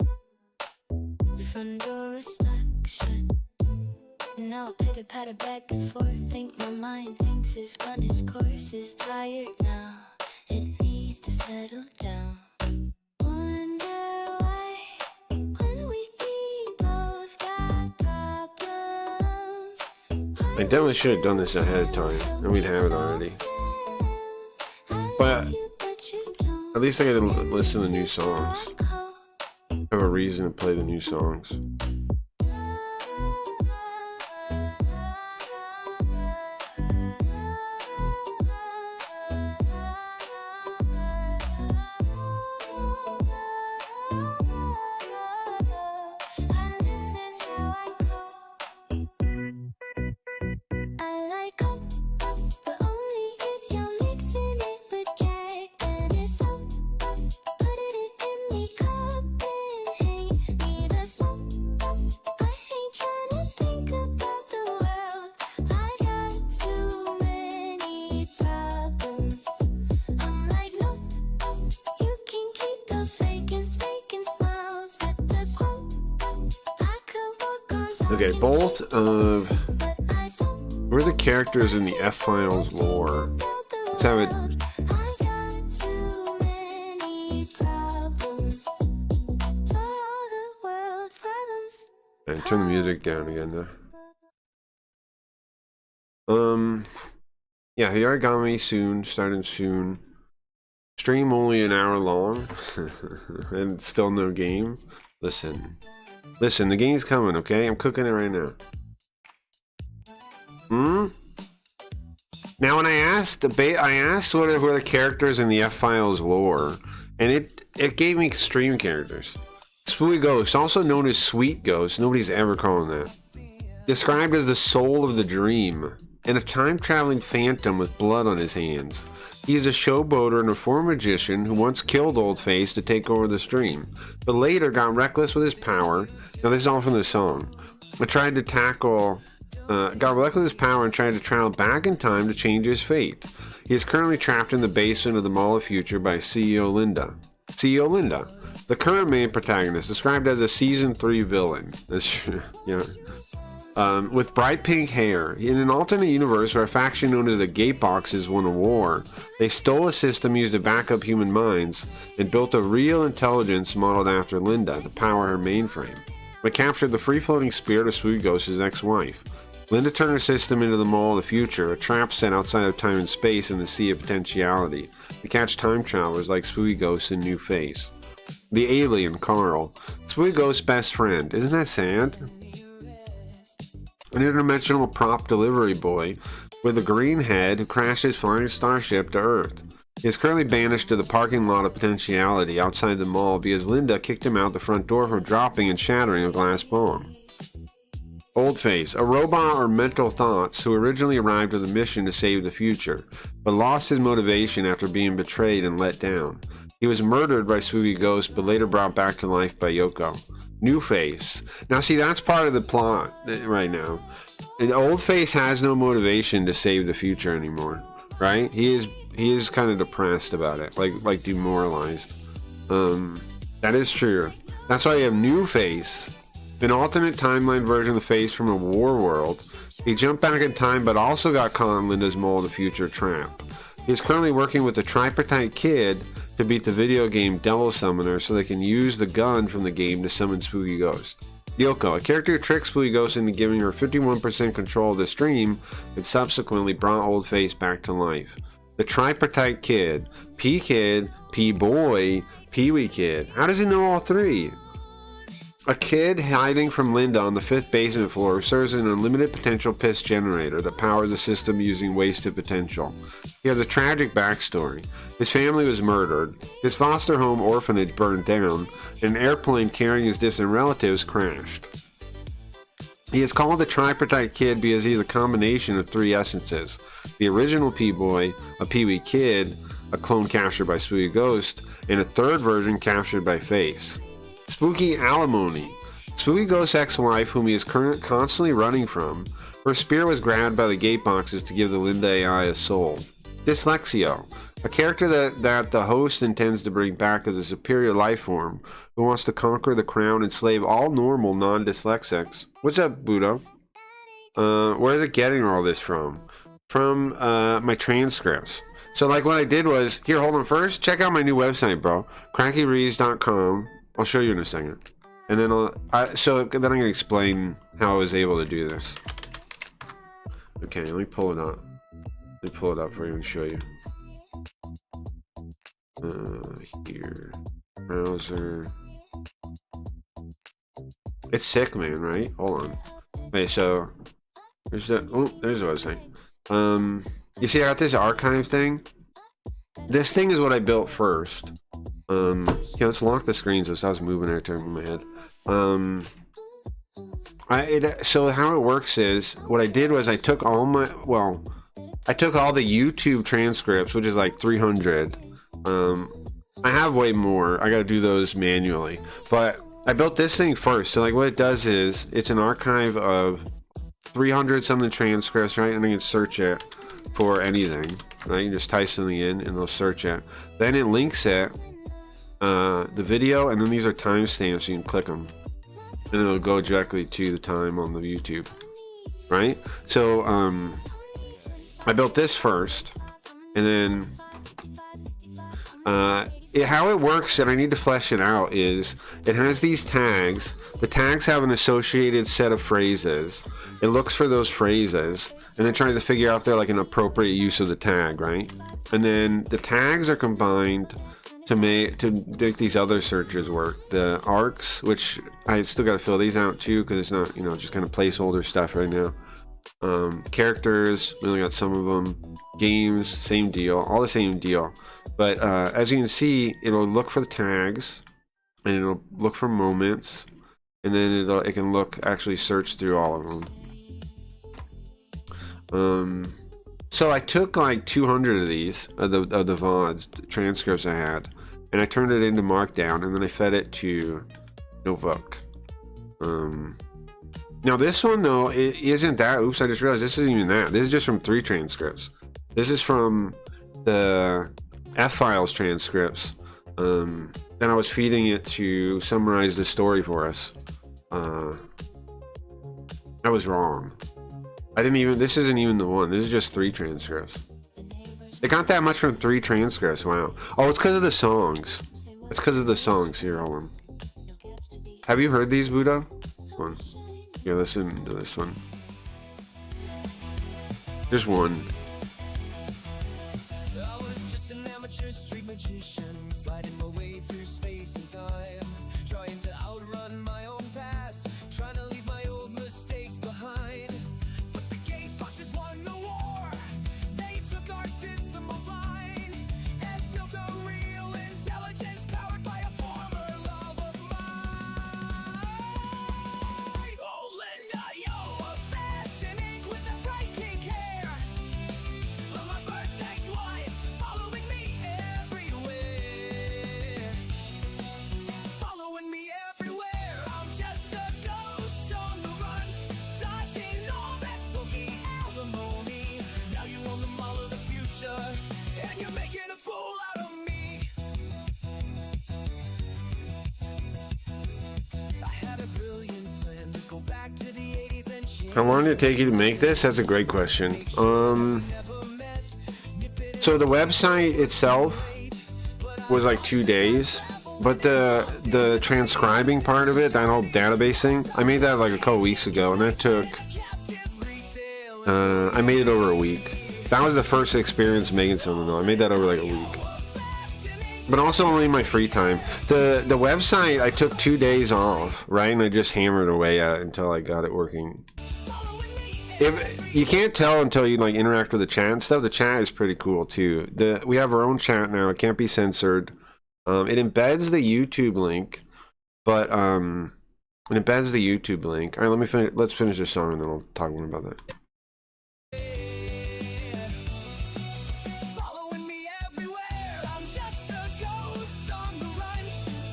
the front door is stuck shut. And now I pitter patter back and forth. Think my mind thinks it's run its course. Is tired now. It needs to settle down. Wonder why when we both got problems. Why I definitely should have done this ahead of time, and we'd have it already. But at least I get to listen to new songs. Have a reason to play the new songs. Okay, both of... Who are the characters in the F-Files lore? Let's have it... And turn the music down again, though. Yeah, the Origami soon, starting soon. Stream only an hour long, and still no game. Listen, the game's coming, okay? I'm cooking it right now. Now, when I asked who are the characters in the F-Files lore, and it gave me stream characters. Spooky Ghost, also known as Sweet Ghost, nobody's ever called him that. Described as the soul of the dream, and a time-traveling phantom with blood on his hands. He is a showboater and a former magician who once killed Oldface to take over the stream, but later got reckless with his power. Now this is all from the song. Got reckless with his power and tried to travel back in time to change his fate. He is currently trapped in the basement of the Mall of Future by CEO Linda. CEO Linda, the current main protagonist, described as a season 3 villain. With bright pink hair. In an alternate universe where a faction known as the Gateboxes won a war, they stole a system used to back up human minds and built a real intelligence modeled after Linda to power her mainframe. They captured the free-floating spirit of Spooky Ghost's ex-wife. Linda turned her system into the Mall of the Future, a trap set outside of time and space in the Sea of Potentiality, to catch time travelers like Spooky Ghost and New Face. The alien, Carl. Spooky Ghost's best friend. Isn't that sad? An interdimensional prop delivery boy with a green head who crashed his flying starship to Earth. He is currently banished to the parking lot of Potentiality outside the mall because Linda kicked him out the front door for dropping and shattering a glass bomb. Oldface, a robot or mental thoughts who originally arrived with a mission to save the future, but lost his motivation after being betrayed and let down. He was murdered by Spooky Ghost, but later brought back to life by Yoko. New Face. Now see, that's part of the plot right now. And Oldface has no motivation to save the future anymore, right? He is kind of depressed about it, like demoralized. That is true. That's why you have New Face, an alternate timeline version of the Face from a war world. He jumped back in time, but also got caught in Linda's Mall of the Future trap. He is currently working with the Tripartite Kid to beat the video game Devil Summoner so they can use the gun from the game to summon Spooky Ghost. Yoko, a character who tricked Spooky Ghost into giving her 51% control of the stream and subsequently brought Oldface back to life. The Tripartite Kid, P-Kid, P-Boy, Pee-Wee Kid. How does he know all three? A kid hiding from Linda on the 5th basement floor who serves as an unlimited potential piss generator that powers the system using wasted potential. He has a tragic backstory. His family was murdered, his foster home orphanage burned down, and an airplane carrying his distant relatives crashed. He is called the Tripartite Kid because he is a combination of 3 essences: the original P-Boy, a Pee-Wee Kid, a clone captured by Spooky Ghost, and a 3rd version captured by Face. Spooky Alimony. Spooky Ghost's ex-wife, whom he is constantly running from, her spirit was grabbed by the Gateboxes to give the Linda AI a soul. Dyslexio. A character that the host intends to bring back as a superior life form who wants to conquer the crown and enslave all normal non-dyslexics. What's up, Budo? Where is it getting all this from? From my transcripts. So like what I did was, here, hold on first, check out my new website, bro. CrankyRees.com. I'll show you in a second. And then then I'm going to explain how I was able to do this. Okay, let me pull it up. Let me pull it up for you and show you. Here, browser. It's sick, man. Right? Hold on. Okay, so there's the. Oh, there's the website. You see, I got this archive thing. This thing is what I built first. Yeah, let's lock the screen so I was moving every time in my head. So how it works is, what I did was I took all my, I took all the YouTube transcripts, which is like 300. I have way more. I gotta do those manually, but I built this thing first. So like what it does is, it's an archive of 300 something transcripts, right? And I can search it for anything, right? You just type something in and it'll search it. Then it links it, the video, and then these are timestamps, so you can click them. And it'll go directly to the time on the YouTube, right? So I built this first, and then how it works, and I need to flesh it out, is it has these tags. The tags have an associated set of phrases. It looks for those phrases, and then tries to figure out if they're like an appropriate use of the tag, right? And then the tags are combined to make these other searches work. The arcs, which I still got to fill these out too, because it's not, just kind of placeholder stuff right now. Characters, we only got some of them. Games, same deal, all the same deal. But as you can see, it'll look for the tags, and it'll look for moments, and then it can actually search through all of them. So I took like 200 of these of the VODs transcripts I had, and I turned it into Markdown, and then I fed it to Notebook. Now this one though, it isn't that. Oops, I just realized this isn't even that. This is just from 3 transcripts. This is from the F-Files transcripts. Then I was feeding it to summarize the story for us. I was wrong. This isn't even the one. This is just 3 transcripts. It got that much from 3 transcripts. Wow. Oh, it's because of the songs. It's because of the songs. Here, hold on. Have you heard these, Buddha? One. Yeah, listen to this one. Just one. I was just an amateur street magician, sliding my way through space and time, trying to outrun my own past, trying to leave my old mistakes behind. But the gate foxes won the war. They took our system offline and built a real intelligence powered by a former love of mine. Oh, Linda, you're fascinating with the bright pink hair. Well, my first ex-wife following me everywhere. Following me everywhere. I'm just a ghost on the run, dodging all that spooky alimony. Now you own the mall of the future, and you're making a fool out of me. I had a brilliant plan to go back to the 80s and change. How long did it take you to make this? That's a great question. So the website itself was like 2 days, but the transcribing part of it, that whole database thing, I made that like a couple weeks ago, and that took I made it over a week. That was the first experience making something though. I made that over like a week, but also only in my free time. The website, I took 2 days off, right, and I just hammered away at it until I got it working. If you can't tell until you like interact with the chat and stuff, the chat is pretty cool too. We have our own chat now. It can't be censored. It embeds the YouTube link, but it embeds the YouTube link. All right, let's finish this song and then I'll talk more about that. Following me everywhere. I'm just a ghost on the run,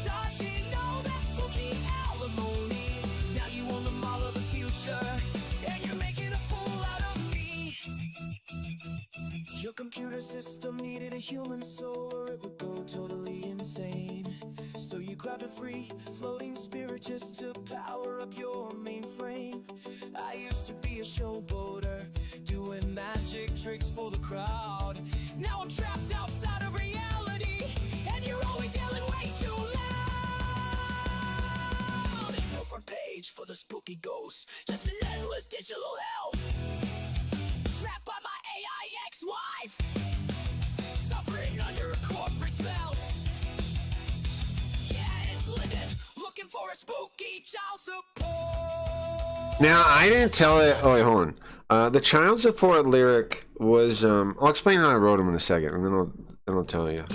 dodging all that spooky alimony. Now you own the mall of the future, and you're making a fool out of me. Your computer system needed a human soul, or it would go totally insane. So you grabbed a free floating spirit just to power up your mainframe. I used to be a showboater, doing magic tricks for the crowd. Now I'm trapped outside of reality, and you're always yelling way too loud. No front page for the spooky ghosts, just an endless digital hell. for a spooky child support. Now, I didn't tell it. Oh, wait, hold on. The child support lyric was. I'll explain how I wrote them in a second, and then I'll tell you.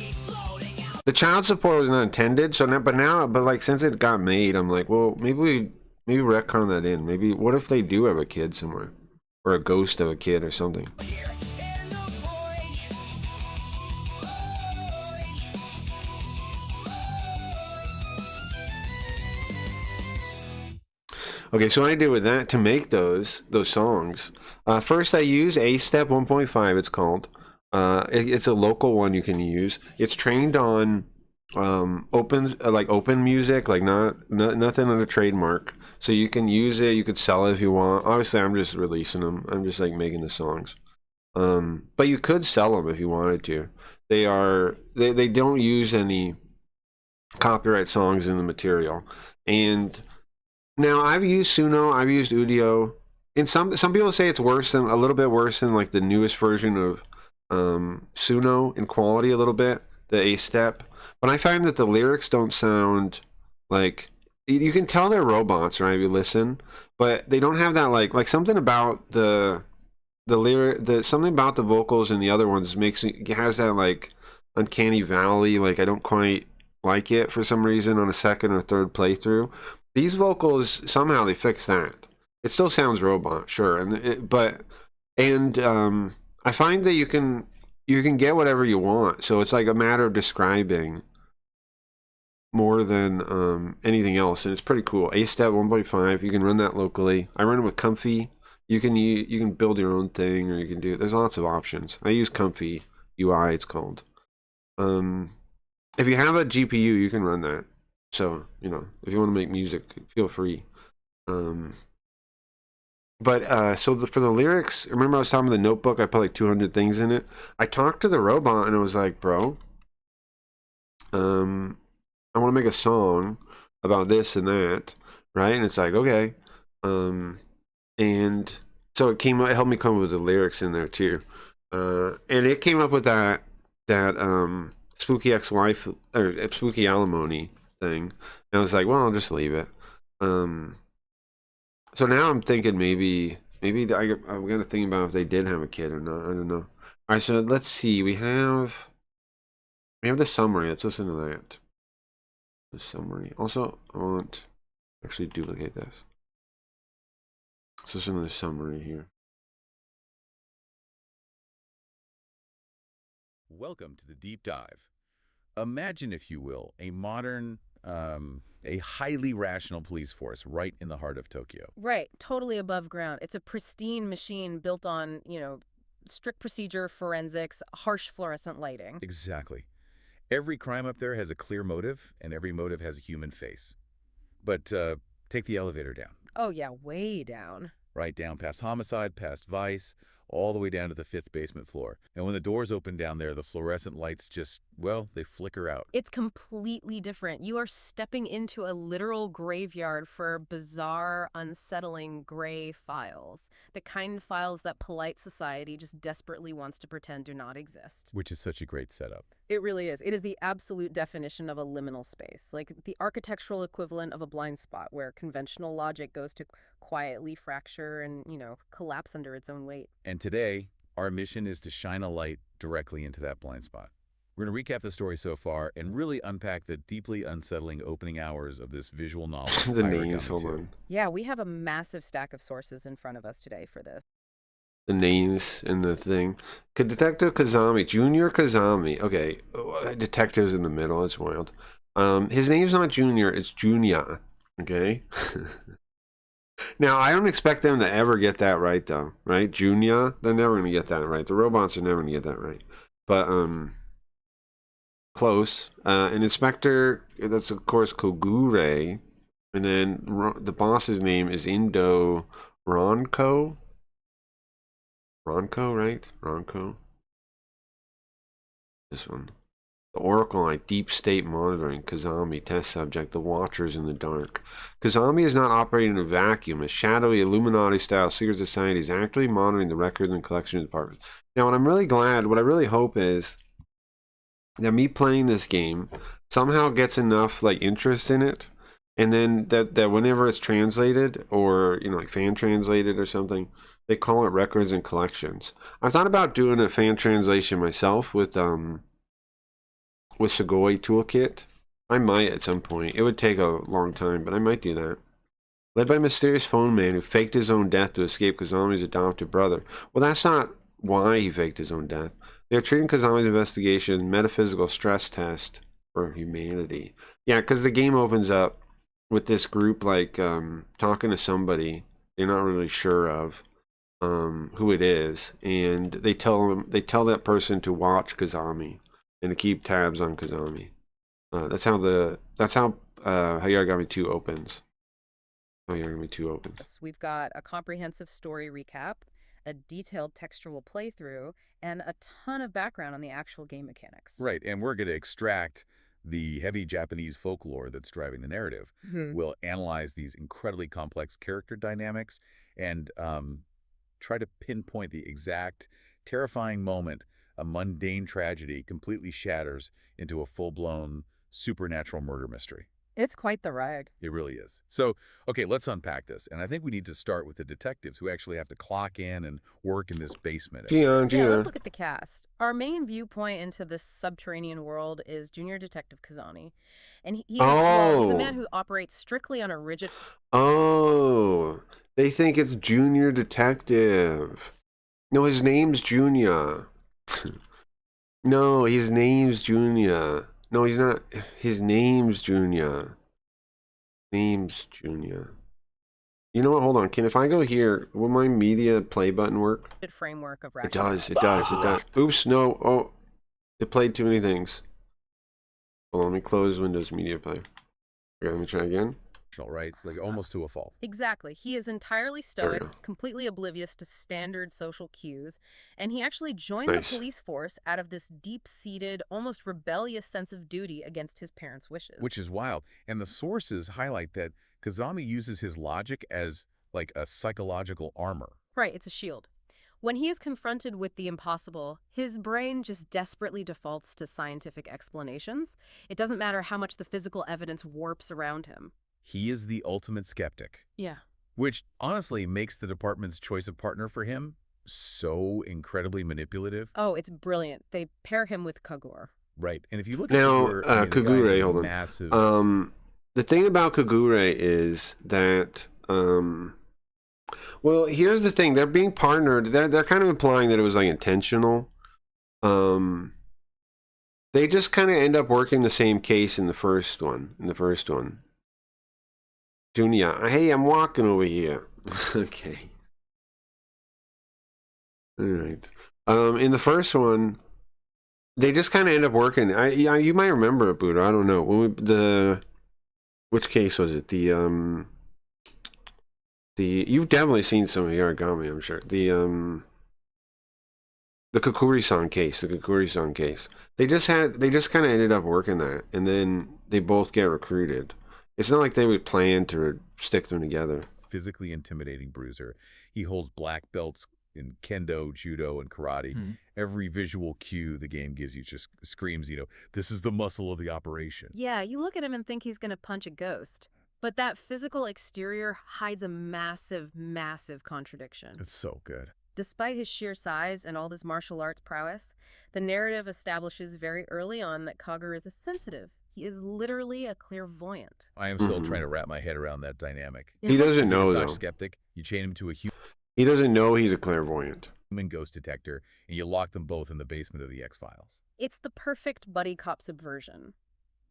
The child support was not intended, so now, but like since it got made, I'm like, well, maybe retcon that in. Maybe what if they do have a kid somewhere, or a ghost of a kid or something? Here in the void. Okay, so what I did with that to make those songs. First, I use A-Step 1.5. It's called. It's a local one you can use. It's trained on open music, like nothing on a trademark. So you can use it. You could sell it if you want. Obviously, I'm just releasing them. I'm just like making the songs. But you could sell them if you wanted to. They don't use any copyright songs in the material. And now I've used Suno, I've used Udio, and some people say it's a little bit worse than like the newest version of Suno in quality a little bit, the A-Step. But I find that the lyrics don't sound like, you can tell they're robots, right? If you listen, but they don't have that like something about the something about the vocals in the other ones has that like uncanny valley. Like I don't quite like it for some reason on a second or third playthrough. These vocals, somehow they fix that. It still sounds robot, sure, I find that you can get whatever you want. So it's like a matter of describing more than anything else, and it's pretty cool. A-Step 1.5, you can run that locally. I run it with Comfy. You can build your own thing, or you can do. There's lots of options. I use Comfy UI. It's called. If you have a GPU, you can run that. So, if you want to make music, feel free. For the lyrics, remember I was talking about the notebook? I put like 200 things in it. I talked to the robot and it was like, bro, I want to make a song about this and that, right? And it's like, okay. And so it helped me come up with the lyrics in there too. And it came up with that spooky ex-wife or spooky alimony thing. And I was like, well, I'll just leave it. So now I'm thinking maybe I'm gonna think about if they did have a kid or not. I don't know. All right, so let's see. We have the summary. Let's listen to that. The summary. Also, I want to actually duplicate this. Let's listen to the summary here. Welcome to the deep dive. Imagine, if you will, a modern, a highly rational police force right in the heart of Tokyo. Right, totally above ground. It's a pristine machine built on, strict procedure, forensics, harsh fluorescent lighting. Exactly. Every crime up there has a clear motive, and every motive has a human face. But take the elevator down. Oh yeah, way down. Right down past homicide, past vice, all the way down to the 5th basement floor. And when the doors open down there, the fluorescent lights just, well, they flicker out. It's completely different. You are stepping into a literal graveyard for bizarre, unsettling gray files. The kind of files that polite society just desperately wants to pretend do not exist. Which is such a great setup. It really is. It is the absolute definition of a liminal space, like the architectural equivalent of a blind spot where conventional logic goes to quietly fracture and, collapse under its own weight. And today, our mission is to shine a light directly into that blind spot. We're going to recap the story so far and really unpack the deeply unsettling opening hours of this visual novel. The names, hold on. Yeah, we have a massive stack of sources in front of us today for this. The names and the thing. Detective Kazami, Junior Kazami. Okay, detective's in the middle. It's wild. His name's not Junior, it's Junya. Okay. Now, I don't expect them to ever get that right, though. Right? Junya, they're never going to get that right. The robots are never going to get that right. But, close. An inspector, that's of course Kogure. And then the boss's name is Indo Ronco. Ronco, right? Ronco. This one. The Oracle Deep State Monitoring, Kazami, Test Subject, The Watchers in the Dark. Kazami is not operating in a vacuum. A shadowy Illuminati-style secret society is actively monitoring the records and collection department. Now, what I'm really glad, what I really hope is that me playing this game somehow gets enough interest in it And then that whenever it's translated or, you know, like fan translated or something, they call it records and collections. I've thought about doing a fan translation myself with Sugoi Toolkit. I might at some point. It would take a long time, but I might do that. Led by a mysterious phone man who faked his own death to escape Kazami's adopted brother. Well, that's not why he faked his own death. They're treating Kazami's investigation metaphysical stress test for humanity. Yeah, because the game opens up with this group like talking to somebody they're not really sure of who it is, and they tell that person to watch Kazami and to keep tabs on Kazami. That's how Hayarigami 2 opens. Hayarigami 2 opens. We've got a comprehensive story recap, a detailed textual playthrough, and a ton of background on the actual game mechanics. Right, and we're going to extract the heavy Japanese folklore that's driving the narrative. We'll analyze these incredibly complex character dynamics and try to pinpoint the exact terrifying moment a mundane tragedy completely shatters into a full-blown supernatural murder mystery. It's quite the ride. It really is. So, okay, let's unpack this. And I think we need to start with the detectives who actually have to clock in and work in this basement. Yeah, let's look at the cast. Our main viewpoint into this subterranean world is Junior Detective Kazami. And he's a man who operates strictly on a rigid... Oh, they think it's Junior Detective. No, his name's Junior. No, his name's Junior. No, he's not. His name's Junior. Name's Junior. You know what? Hold on. If I go here, will my media play button work? framework of It does. It does. It does. Oops. No. Oh, it played too many things. Hold on. Let me close Windows Media Player. Okay, let me try again. Right? Like almost to a fault. Exactly. He is entirely stoic, completely oblivious to standard social cues, and he actually joined the police force out of this deep-seated, almost rebellious sense of duty against his parents' wishes. Which is wild. And the sources highlight that Kazami uses his logic as like a psychological armor. Right, it's a shield. When he is confronted with the impossible, his brain just desperately defaults to scientific explanations. It doesn't matter how much the physical evidence warps around him. He is the ultimate skeptic. Yeah. Which honestly makes the department's choice of partner for him so incredibly manipulative. Oh, it's brilliant. They pair him with Kagure. Right. And if you look now, at Kagure, hold on. Massive... the thing about Kagure is that, well, here's the thing. They're being partnered. They're kind of implying that it was like intentional. They just kind of end up working the same case in the first one. Junior, hey, I'm walking over here. Okay. All right. In the first one, they just kind of end up working. You might remember it, Buddha. I don't know. Which case was it? You've definitely seen some of Yarigami, I'm sure. The Kokuri-san case. They just kind of ended up working that, and then they both get recruited. It's not like they would plan to stick them together. Physically intimidating bruiser. He holds black belts in kendo, judo, and karate. Every visual cue the game gives you just screams, this is the muscle of the operation. Yeah, you look at him and think he's going to punch a ghost. But that physical exterior hides a massive, massive contradiction. It's so good. Despite his sheer size and all his martial arts prowess, the narrative establishes very early on that Kagure is a sensitive. He is literally a clairvoyant. I am still trying to wrap my head around that dynamic. He doesn't know, though. Skeptic, you chain him to a He doesn't know he's a clairvoyant. Human ghost detector, and you lock them both in the basement of the X-Files. It's the perfect buddy cop subversion.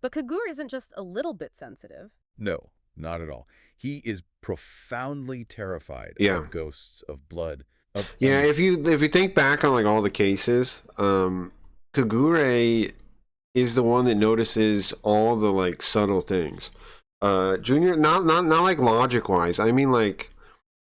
But Kagure isn't just a little bit sensitive. No, not at all. He is profoundly terrified of ghosts, of blood. If you think back on like all the cases, Kagure is the one that notices all the like subtle things. Junior, not like logic wise. I mean, like,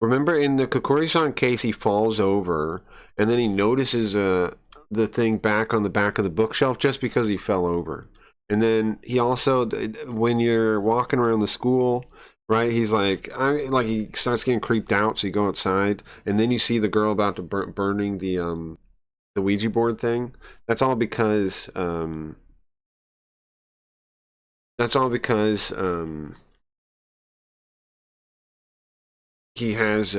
remember in the Kokuri-san case, he falls over and then he notices the thing back on the back of the bookshelf just because he fell over. And then he also, when you're walking around the school, right? He's like, he starts getting creeped out, so you go outside, and then you see the girl about to burning the Ouija board thing. That's all because he has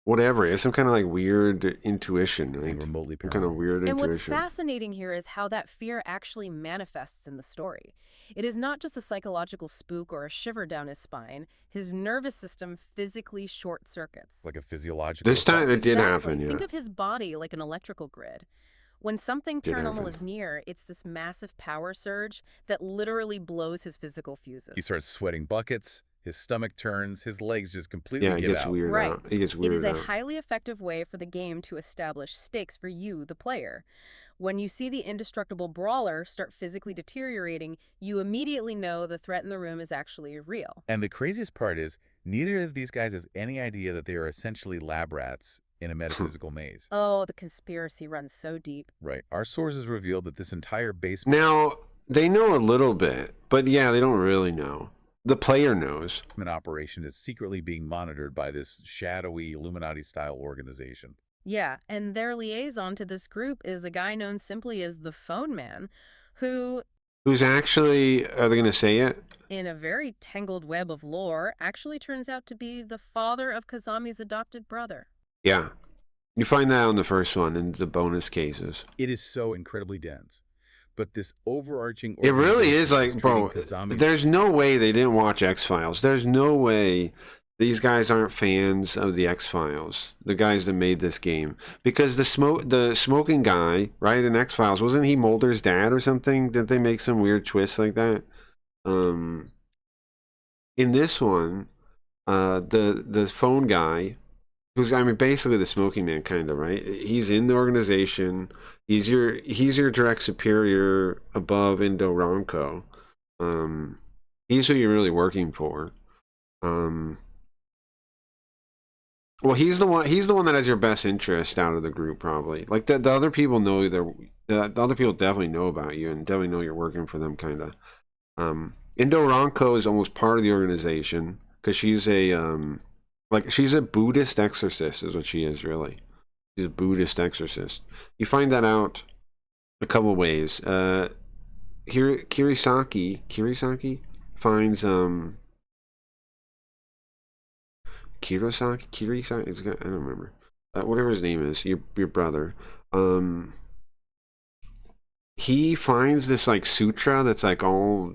whatever. He has some kind of like weird intuition, Something right? remotely Some kind of paranormal. weird And what's intuition. fascinating here is how that fear actually manifests in the story. It is not just a psychological spook or a shiver down his spine. His nervous system physically short circuits. Like a physiological This time assault. it did Exactly. happen, yeah. Think of his body like an electrical grid. When something Did paranormal happen. is near, it's this massive power surge that literally blows his physical fuses. He starts sweating buckets, his stomach turns, his legs just completely Yeah, it give gets out. weird Right. out. It gets It weird is a out. highly effective way for the game to establish stakes for you, the player. When you see the indestructible brawler start physically deteriorating, you immediately know the threat in the room is actually real. And the craziest part is, neither of these guys have any idea that they are essentially lab rats in a metaphysical maze. Oh, the conspiracy runs so deep. Right. Our sources revealed that this entire basement Now, they know a little bit, but yeah, they don't really know. The player knows. operation is secretly being monitored by this shadowy Illuminati-style organization. Yeah, and their liaison to this group is a guy known simply as the Phone Man, who, Who's actually, are they going to say it? in a very tangled web of lore, actually turns out to be the father of Kazami's adopted brother. Yeah. You find that out in the first one in the bonus cases. It is so incredibly dense. But this overarching It really is organization like, bro, treating Kazami's there's no way they didn't watch X-Files. There's no way these guys aren't fans of the X-Files, the guys that made this game. Because the smoking guy, right, in X-Files, wasn't he Mulder's dad or something? Didn't they make some weird twist like that? In this one, the phone guy, who's, I mean, basically the smoking man, kind of, right? He's in the organization. He's your direct superior above Indo Ronco. He's who you're really working for. Well, he's the one that has your best interest out of the group, probably. Like the other people know the other people definitely know about you and definitely know you're working for them, kind of. Indo Ronco is almost part of the organization because she's she's a Buddhist exorcist, is what she is, really. She's a Buddhist exorcist. You find that out a couple ways. Kirisaki finds Kirisaki, I don't remember. Whatever his name is, your brother. He finds this like sutra that's like all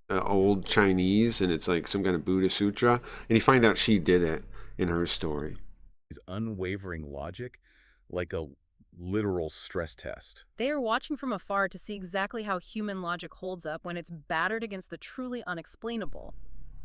old Chinese, and it's like some kind of Buddhist sutra, and you find out she did it in her story. unwavering logic, like a literal stress test. They are watching from afar to see exactly how human logic holds up when it's battered against the truly unexplainable.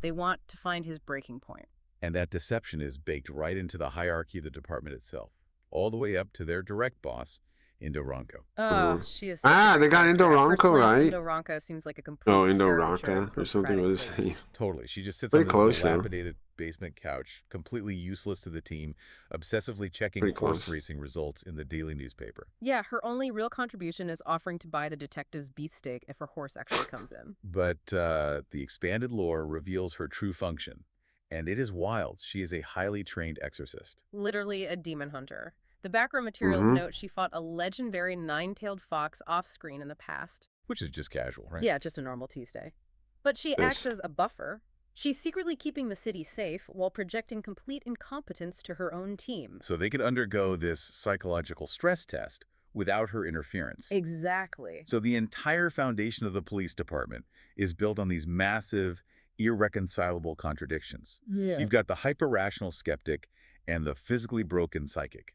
They want to find his breaking point. And that deception is baked right into the hierarchy of the department itself, all the way up to their direct boss, Indo Ronco. Oh, she is. They got Indo Ronco, right? Indo Ronco seems like a complete. Oh, Indo caricature Ronca of or something was Socratic saying. Totally. She just sits Pretty on this close, though. dilapidated basement couch, completely useless to the team, obsessively checking Pretty horse close. racing results in the daily newspaper. Yeah, her only real contribution is offering to buy the detective's beefsteak if her horse actually comes in. But the expanded lore reveals her true function, and it is wild. She is a highly trained exorcist. Literally a demon hunter. The background materials Mhm. note she fought a legendary nine-tailed fox off-screen in the past. Which is just casual, right? Yeah, just a normal Tuesday. But she Yes. acts as a buffer. She's secretly keeping the city safe while projecting complete incompetence to her own team. So they could undergo this psychological stress test without her interference. Exactly. So the entire foundation of the police department is built on these massive, irreconcilable contradictions. Yeah. You've got the hyper-rational skeptic and the physically broken psychic.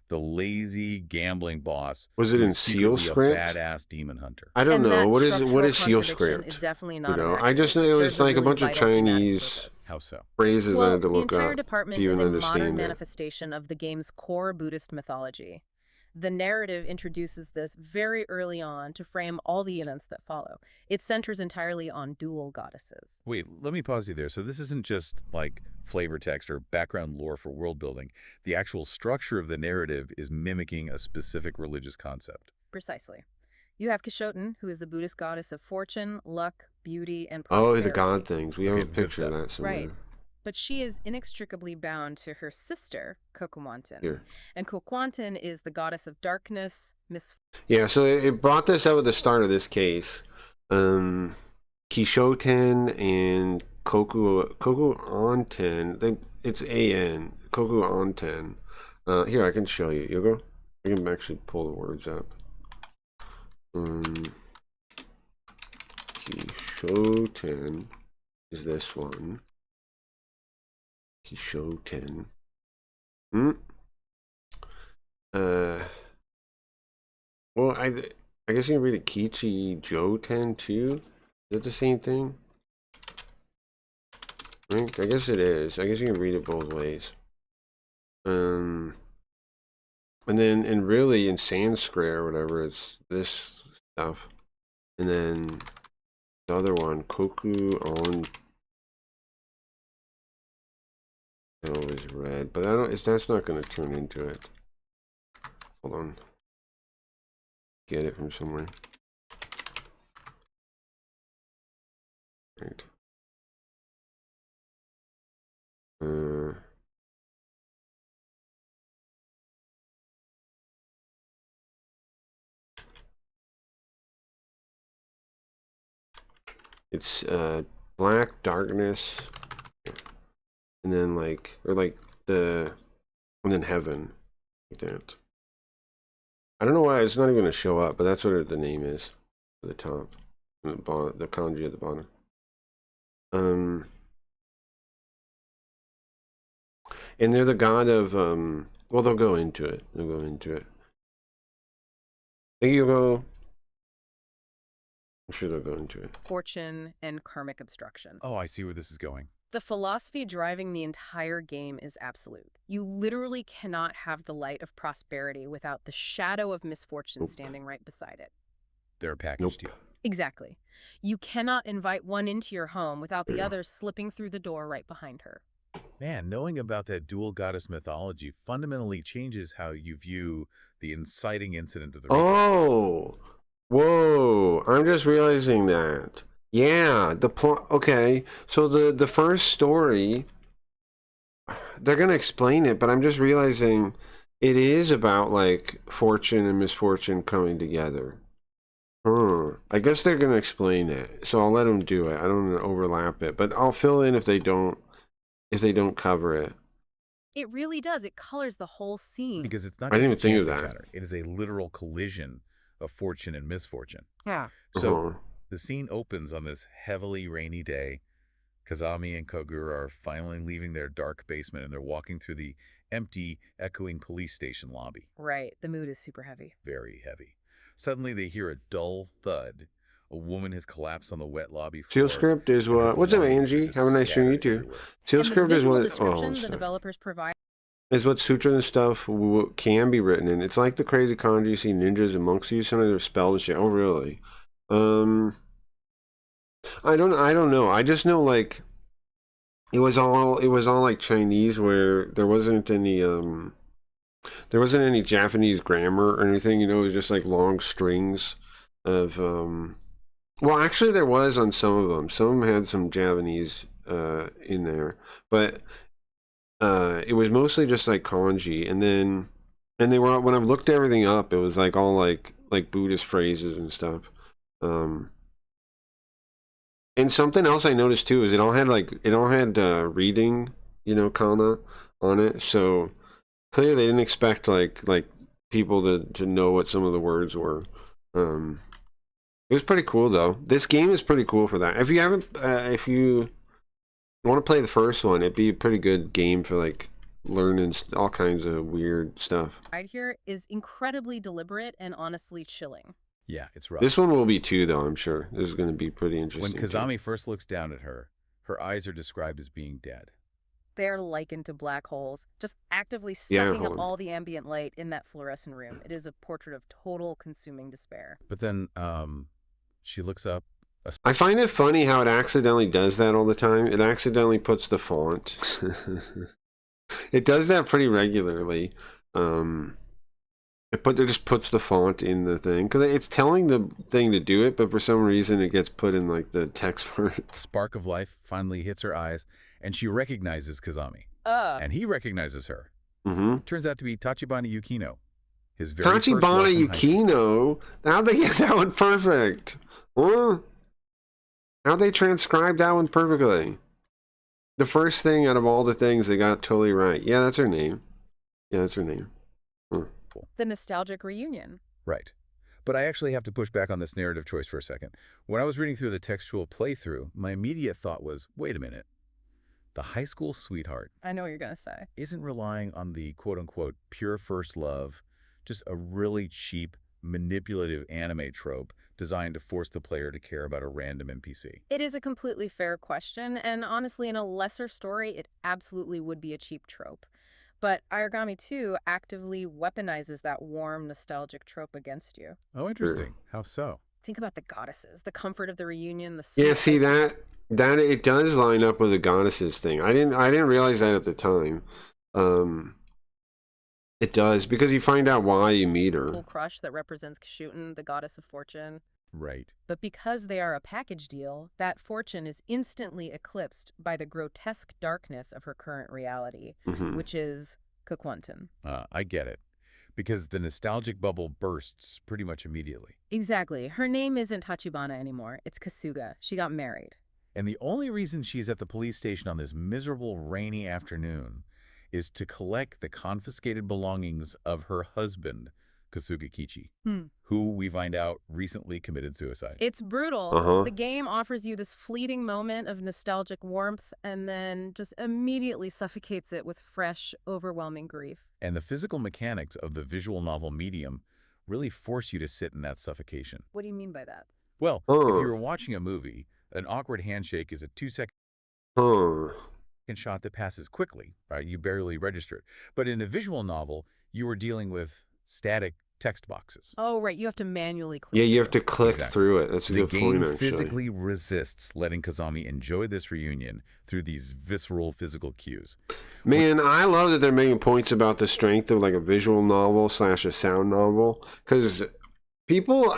The lazy, gambling boss. Was it in who's Seal secretly script? a badass demon hunter. I don't And know. that What structural is Seal contradiction script? Is definitely not You know, an I just accident. know It it's serves a like a really bunch of vital thematic Chinese purpose. How so? phrases I Well, had to the look entire up department to is even a modern understand it. manifestation of the game's core Buddhist mythology. The narrative introduces this very early on to frame all the events that follow. It centers entirely on dual goddesses. Wait, let me pause you there. So this isn't just like flavor text or background lore for world building. The actual structure of the narrative is mimicking a specific religious concept. Precisely. You have Kishoten, who is the Buddhist goddess of fortune, luck, beauty, and Oh, prosperity. the god things. We have Okay, a good picture of stuff. that somewhere. Right. But she is inextricably bound to her sister, Kokumantin. Here. And Kokumantin is the goddess of darkness, misfortune. Yeah, so it brought this out at the start of this case. Kishoten and Koku Onten. It's AN. Koku Onten. Here, I can show you. You go. I can actually pull the words up. Kishoten is this one. Kishoten. Well, I guess you can read it Kichi Joten too. Is that the same thing? Right? I guess it is. I guess you can read it both ways. And then really in Sanskrit or whatever, it's this stuff. And then the other one, Koku on. I always read, but I don't. That's not going to turn into it. Hold on. Get it from somewhere. Right. It's black darkness, and then and then heaven, like that. I don't know why it's not even going to show up, but that's what the name is at the top, and the kanji at the bottom. And they're the god of well, they'll go into it. I think you'll go. I'm sure they'll go into it. Fortune and karmic obstruction. Oh, I see where this is going. The philosophy driving the entire game is absolute. You literally cannot have the light of prosperity without the shadow of misfortune standing right beside it. They're a package deal. Exactly. You cannot invite one into your home without the other slipping through the door right behind her. Man, knowing about that dual goddess mythology fundamentally changes how you view the inciting incident of the Oh, whoa! I'm just realizing that. Yeah, the plot. Okay, so the first story, they're gonna explain it, but I'm just realizing it is about like fortune and misfortune coming together. I guess they're gonna explain it, so I'll let them do it. I don't want to overlap it, but I'll fill in if they don't cover it. It really does. It colors the whole scene. Because it's not I just didn't a even think of chance that. encounter. It is a literal collision of fortune and misfortune. Yeah. So the scene opens on this heavily rainy day. Kazami and Kogura are finally leaving their dark basement, and they're walking through the empty, echoing police station lobby. Right. The mood is super heavy. Very heavy. Suddenly they hear a dull thud. A woman has collapsed on the wet lobby floor. Seal script is what? What's up, Angie? Have a nice stream, you too. Seal And the script is visual what? description the sorry. developers provide. Is what sutra and stuff can be written in. It's like the crazy kanji you see ninjas and monks use. Sometimes they're spelled and shit. Oh, really? I don't know. I just know like it was all like Chinese, where there wasn't any Japanese grammar or anything. You know, it was just like long strings of Well, actually, there was on some of them. Some of them had some Japanese in there, but it was mostly just like kanji. And they were, when I looked everything up, it was like all like Buddhist phrases and stuff. And something else I noticed too is it all had reading, you know, kana on it. So clearly they didn't expect like people to know what some of the words were. It was pretty cool though. This game is pretty cool for that. If you want to play the first one, it'd be a pretty good game for like learning all kinds of weird stuff. Right here is incredibly deliberate and honestly chilling. Yeah, it's rough. This one will be too, though, I'm sure. This is going to be pretty interesting. When Kazami first looks down at her, her eyes are described as being dead. They're likened to black holes, just actively Yeah, sucking hold up on. all the ambient light in that fluorescent room. It is a portrait of total consuming despair. But then she looks up. I find it funny how it accidentally does that all the time. It accidentally puts the font. It does that pretty regularly. It just puts the font in the thing because it's telling the thing to do it, but for some reason it gets put in like the text part. Spark of life finally hits her eyes, and she recognizes Kazami. And he recognizes her. Mm-hmm. Turns out to be Tachibana Yukino. His very first Tachibana lesson in high school. Yukino. How'd they get that one perfect? Huh? How'd they transcribe that one perfectly? The first thing out of all the things they got totally right. Yeah, that's her name. Yeah, that's her name. Huh. The nostalgic reunion. Right. But I actually have to push back on this narrative choice for a second. When I was reading through the textual playthrough, my immediate thought was, wait a minute. The high school sweetheart I know what you're going to say. isn't relying on the quote-unquote pure first love, just a really cheap, manipulative anime trope designed to force the player to care about a random NPC. It is a completely fair question, and honestly, in a lesser story, it absolutely would be a cheap trope. But Ayagami 2 actively weaponizes that warm, nostalgic trope against you. Oh, interesting. How so? Think about the goddesses, the comfort of the reunion, the Yeah, sweet see ice- that it does line up with the goddesses thing. I didn't realize that at the time. It does, because you find out why you meet her. cool crush that represents Kishuten, the goddess of fortune. Right. But because they are a package deal, that fortune is instantly eclipsed by the grotesque darkness of her current reality, Mhm. which is Kukwanton. I get it. Because the nostalgic bubble bursts pretty much immediately. Exactly. Her name isn't Tachibana anymore. It's Kasuga. She got married. And the only reason she's at the police station on this miserable rainy afternoon is to collect the confiscated belongings of her husband, Kasuga Kichi, who we find out recently committed suicide. It's brutal. Uh-huh. The game offers you this fleeting moment of nostalgic warmth and then just immediately suffocates it with fresh, overwhelming grief. And the physical mechanics of the visual novel medium really force you to sit in that suffocation. What do you mean by that? Well, Huh. if you were watching a movie, an awkward handshake is a 2-second Huh. shot that passes quickly, right? You barely register it. But in a visual novel, you are dealing with static text boxes. Oh, right. You have to manually click. Yeah, you have to through. click Exactly. through it. That's a The good game point, actually. physically resists letting Kazami enjoy this reunion through these visceral physical cues. Man, I love that they're making points about the strength of like a visual novel / a sound novel, because people,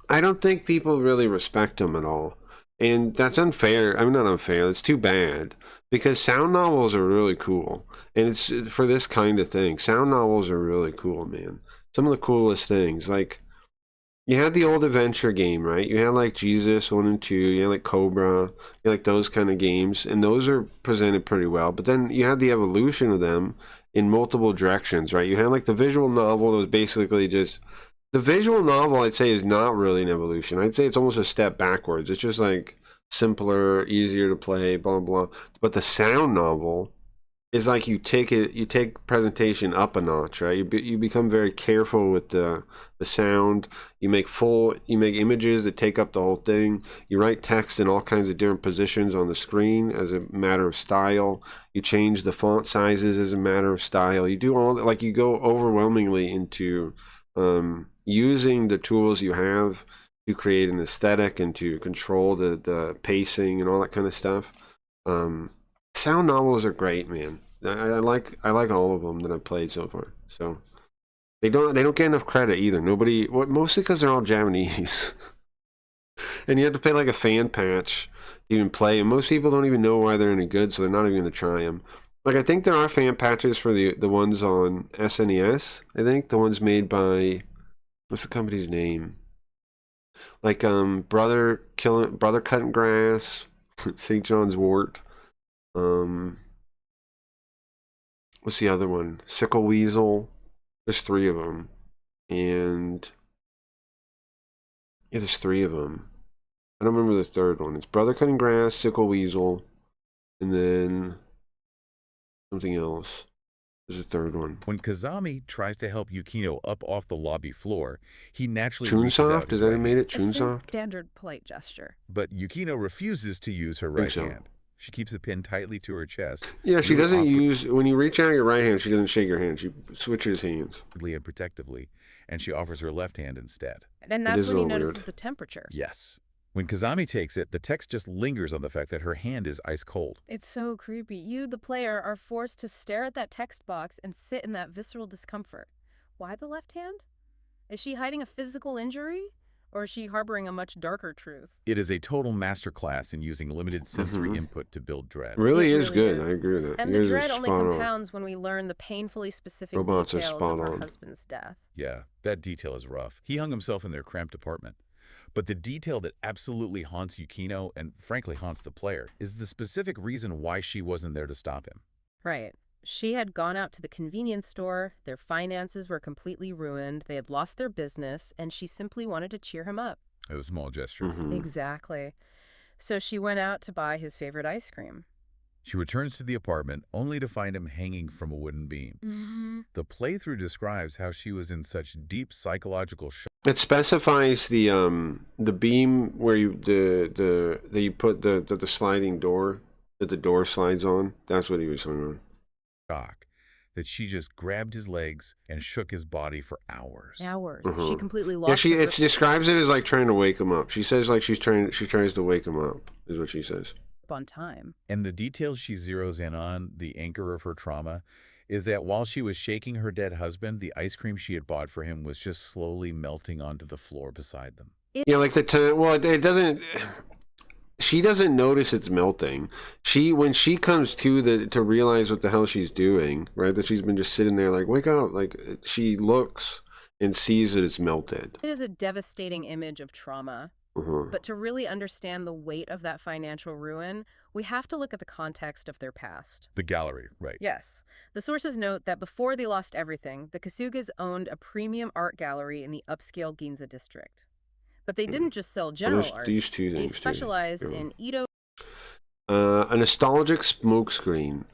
I don't think people really respect them at all, and that's unfair. I mean, not unfair. It's too bad, because sound novels are really cool, and it's for this kind of thing. Sound novels are really cool, man. Some of the coolest things, like. You had the old adventure game, right? You had like Jesus 1 and 2, you had like Cobra, you had like those kind of games, and those are presented pretty well. But then you had the evolution of them in multiple directions, right? You had like the visual novel that was basically just the visual novel, I'd say, is not really an evolution. I'd say it's almost a step backwards. It's just like simpler, easier to play, blah blah. But the sound novel is like you take presentation up a notch, right? You become very careful with the sound. You make images that take up the whole thing. You write text in all kinds of different positions on the screen as a matter of style. You change the font sizes as a matter of style. You do all that, like you go overwhelmingly into using the tools you have to create an aesthetic and to control the pacing and all that kind of stuff. Sound novels are great, man. I like all of them that I've played so far. So they don't get enough credit either. Mostly because they're all Japanese, and you have to pay like a fan patch to even play. And most people don't even know why they're any good, so they're not even going to try them. Like I think there are fan patches for the ones on SNES. I think the ones made by what's the company's name? Like Brother Cutting Grass, St. John's Wort. What's the other one? Sickle Weasel. There's 3 of them, and yeah, there's 3 of them. I don't remember the third one. It's Brother Cutting Grass, Sickle Weasel, and then something else. There's a third one. When Kazami tries to help Yukino up off the lobby floor, he naturally reaches out Chunsoft? his Is that right who made it? A Chunsoft? standard polite gesture. But Yukino refuses to use her Think right so. hand. She keeps the pin tightly to her chest. Yeah, she really doesn't use, when you reach out your right hand, she doesn't shake your hand. She switches hands. awkwardly and protectively, and she offers her left hand instead. And It that's is a when he little notices weird. the temperature. Yes. When Kazami takes it, the text just lingers on the fact that her hand is ice cold. It's so creepy. You, the player, are forced to stare at that text box and sit in that visceral discomfort. Why the left hand? Is she hiding a physical injury? Or is she harboring a much darker truth? It is a total masterclass in using limited sensory Mhm. input to build dread. Really It is really good. is. I agree with that. And Yours the is dread only spot on. compounds when we learn the painfully specific Robots are details spot of her on. husband's death. Yeah, that detail is rough. He hung himself in their cramped apartment. But the detail that absolutely haunts Yukino and frankly haunts the player is the specific reason why she wasn't there to stop him. Right. She had gone out to the convenience store, their finances were completely ruined, they had lost their business, and she simply wanted to cheer him up. It was a small gesture. Exactly. So she went out to buy his favorite ice cream. She returns to the apartment only to find him hanging from a wooden beam. The playthrough describes how she was in such deep psychological shock. It specifies the beam where you put the sliding door that the door slides on. That's what he was talking about. That she just grabbed his legs and shook his body for hours. Hours. Uh-huh. She completely Yeah, lost it describes it as like trying to wake him up. She says like she tries to wake him up, is what she says. on time. And the details she zeroes in on, the anchor of her trauma, is that while she was shaking her dead husband, the ice cream she had bought for him was just slowly melting onto the floor beside them. Yeah, like the time. Well, it doesn't. She doesn't notice it's melting. When she comes to realize what the hell she's doing, right? That she's been just sitting there like, wake up. Like, she looks and sees that it's melted. It is a devastating image of trauma. But to really understand the weight of that financial ruin, we have to look at the context of their past. The gallery, right. Yes. The sources note that before they lost everything, the Kasugas owned a premium art gallery in the upscale Ginza district. But they didn't just sell general art. These two They things specialized too. in Edo. A nostalgic smokescreen.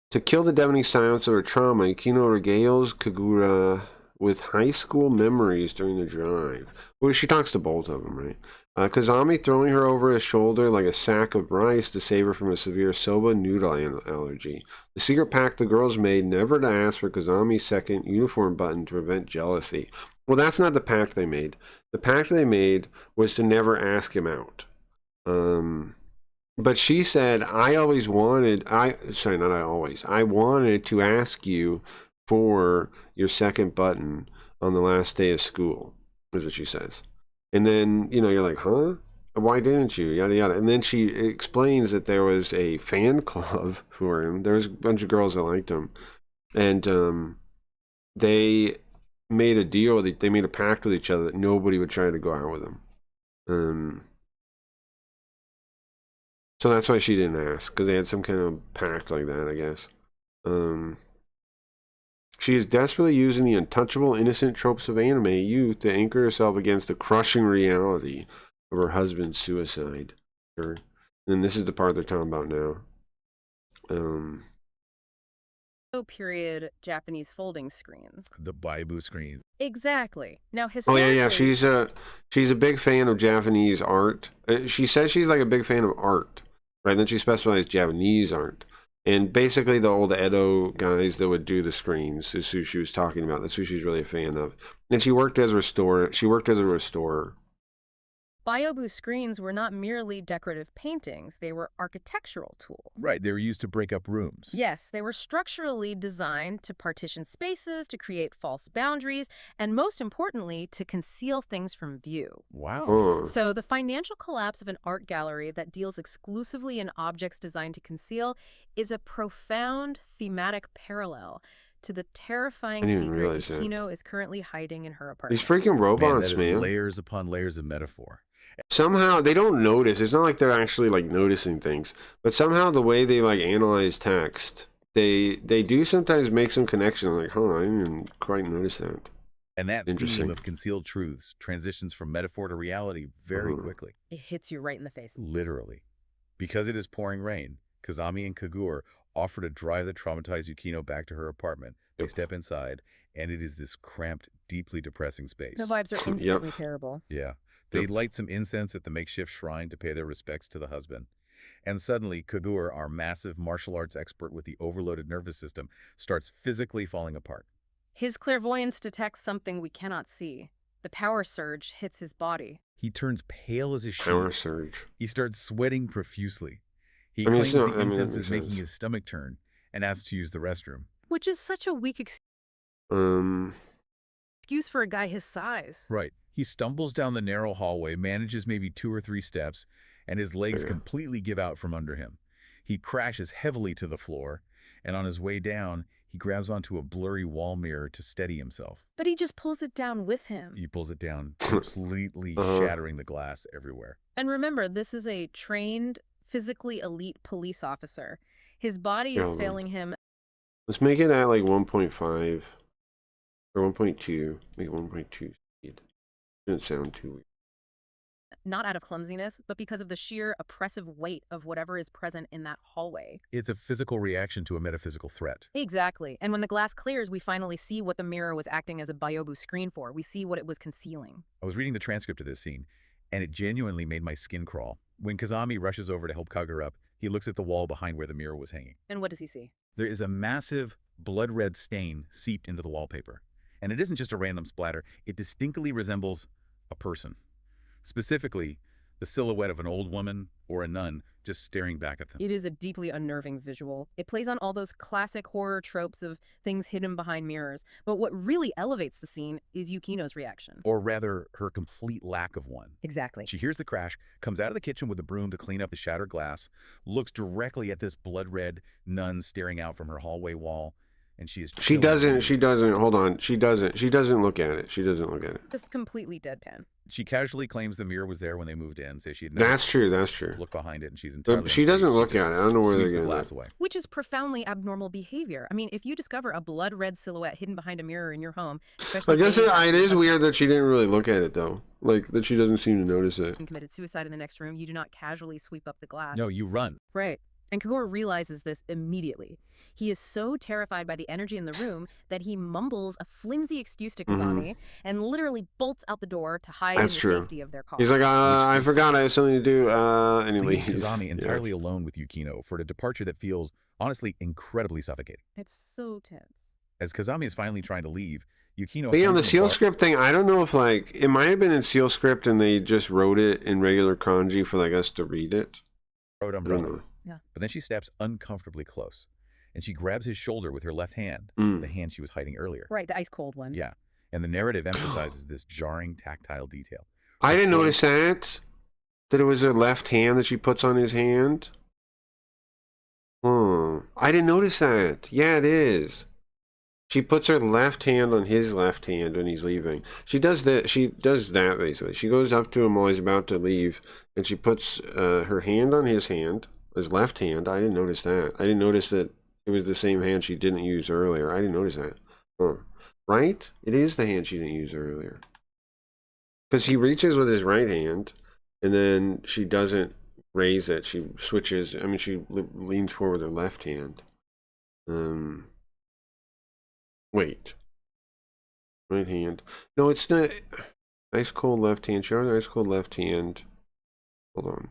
To kill the deafening silence of her trauma, Yukino regales Kagura with high school memories during the drive. Well, she talks to both of them, right? Kazami throwing her over his shoulder like a sack of rice to save her from a severe soba noodle allergy. The secret pact the girls made never to ask for Kazami's second uniform button to prevent jealousy. Well, that's not the pact they made. The pact they made was to never ask him out. But she said, I wanted to ask you for your second button on the last day of school, is what she says. And then, you're like, huh? Why didn't you? Yada, yada. And then she explains that there was a fan club for him. There was a bunch of girls that liked him. And they made a deal. They made a pact with each other that nobody would try to go out with him. So that's why she didn't ask, because they had some kind of pact like that, I guess. She is desperately using the untouchable, innocent tropes of anime youth to anchor herself against the crushing reality of her husband's suicide. And this is the part they're talking about now. Period Japanese folding screens. The Baibu screen. Exactly. Now, Oh historically... yeah. She's a big fan of Japanese art. She says she's like a big fan of art, right? Then she specifies Japanese art. And basically the old Edo guys that would do the screens is who she was talking about. That's who she's really a fan of. And she worked as a restorer. Biobu screens were not merely decorative paintings, they were architectural tools. Right, they were used to break up rooms. Yes, they were structurally designed to partition spaces, to create false boundaries, and most importantly, to conceal things from view. Wow. So the financial collapse of an art gallery that deals exclusively in objects designed to conceal is a profound thematic parallel to the terrifying secret Yukino is currently hiding in her apartment. These freaking robots, man. Layers upon layers of metaphor. Somehow they don't notice. It's not like they're actually like noticing things, but somehow the way they like analyze text, they do sometimes make some connection. Like, huh, I didn't even quite notice that. And that theme of concealed truths transitions from metaphor to reality very quickly. It hits you right in the face. Literally. Because it is pouring rain, Kazami and Kagura offer to drive the traumatized Yukino back to her apartment. They step inside, and it is this cramped, deeply depressing space. The vibes are instantly terrible. Yeah. They light some incense at the makeshift shrine to pay their respects to the husband. And suddenly, Kagura, our massive martial arts expert with the overloaded nervous system, starts physically falling apart. His clairvoyance detects something we cannot see. The power surge hits his body. He turns pale as a sheet. Power surge. He starts sweating profusely. He claims the incense is making his stomach turn and asks to use the restroom. Which is such a weak excuse for a guy his size. Right. He stumbles down the narrow hallway, manages maybe 2 or 3 steps, and his legs completely give out from under him. He crashes heavily to the floor, and on his way down, He grabs onto a blurry wall mirror to steady himself. But he just pulls it down with him. He pulls it down, completely shattering the glass everywhere. And remember, this is a trained, physically elite police officer. His body is failing him. Let's make it at like 1.5 or 1.2. Make it 1.2 speed. Doesn't sound too weird. Not out of clumsiness, but because of the sheer oppressive weight of whatever is present in that hallway. It's a physical reaction to a metaphysical threat. Exactly. And when the glass clears, we finally see what the mirror was acting as a Byobu screen for. We see what it was concealing. I was reading the transcript of this scene, and it genuinely made my skin crawl. When Kazami rushes over to help Kagura up, he looks at the wall behind where the mirror was hanging. And what does he see? There is a massive blood-red stain seeped into the wallpaper. And it isn't just a random splatter. It distinctly resembles a person. Specifically, the silhouette of an old woman or a nun just staring back at them. It is a deeply unnerving visual. It plays on all those classic horror tropes of things hidden behind mirrors. But what really elevates the scene is Yukino's reaction. Or rather, her complete lack of one. Exactly. She hears the crash, comes out of the kitchen with a broom to clean up the shattered glass, looks directly at this blood-red nun staring out from her hallway wall, and she is... She doesn't, hold on. She doesn't look at it. She doesn't look at it. Just completely deadpan. She casually claims the mirror was there when they moved in, says she had never That's true. looked behind it, and she's entirely... But she doesn't unfazed. look She at just it. I don't know where they're swings the getting glass that. away. Which is profoundly abnormal behavior. I mean, if you discover a blood-red silhouette hidden behind a mirror in your home, especially... I guess it is weird that she didn't really look at it, though. Like, that she doesn't seem to notice it. ...committed suicide in the next room, you do not casually sweep up the glass. No, you run. Right. And Kagura realizes this immediately. He is so terrified by the energy in the room that he mumbles a flimsy excuse to Kazami and literally bolts out the door to hide in the safety of their car. He's like, I forgot I have something to do, and he Leaves leaves. Kazami entirely alone with Yukino for a departure that feels, honestly, incredibly suffocating. It's so tense. As Kazami is finally trying to leave, Yukino... But yeah, on the hands him seal a bar- script thing, I don't know if, like, it might have been in seal script and they just wrote it in regular kanji for, like, us to read it. borrowed I umbrella. don't know. Yeah. But then she steps uncomfortably close, and she grabs his shoulder with her left hand, Mm. the hand she was hiding earlier. Right, the ice-cold one. Yeah, and the narrative emphasizes this jarring tactile detail. I didn't notice that it was her left hand that she puts on his hand. I didn't notice that. Yeah, it is. She puts her left hand on his left hand when he's leaving. She does that. She does that basically. She goes up to him while he's about to leave, and she puts her hand on his left hand. I didn't notice that. I didn't notice that it was the same hand she didn't use earlier. I didn't notice that. Right? It is the hand she didn't use earlier. Because he reaches with his right hand, and then she doesn't raise it. She switches. I mean, she leans forward with her left hand. Wait. Right hand. No, it's not. Ice cold left hand. Show her ice cold left hand. Hold on.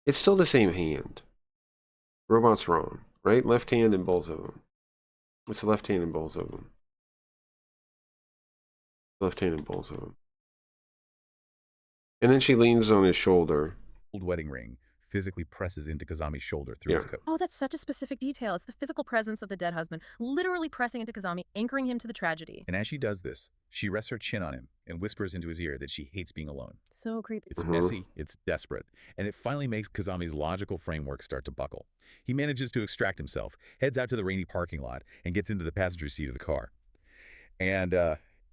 It's still the same hand. Robot's wrong. Right? Left hand in both of them. It's the left hand in both of them. Left hand in both of them. And then she leans on his shoulder. Old wedding ring physically presses into Kazami's shoulder through his coat. Oh, that's such a specific detail. It's the physical presence of the dead husband, literally pressing into Kazami, anchoring him to the tragedy. And as she does this, she rests her chin on him and whispers into his ear that she hates being alone. So creepy. It's messy, it's desperate, and it finally makes Kazami's logical framework start to buckle. He manages to extract himself, heads out to the rainy parking lot, and gets into the passenger seat of the car. And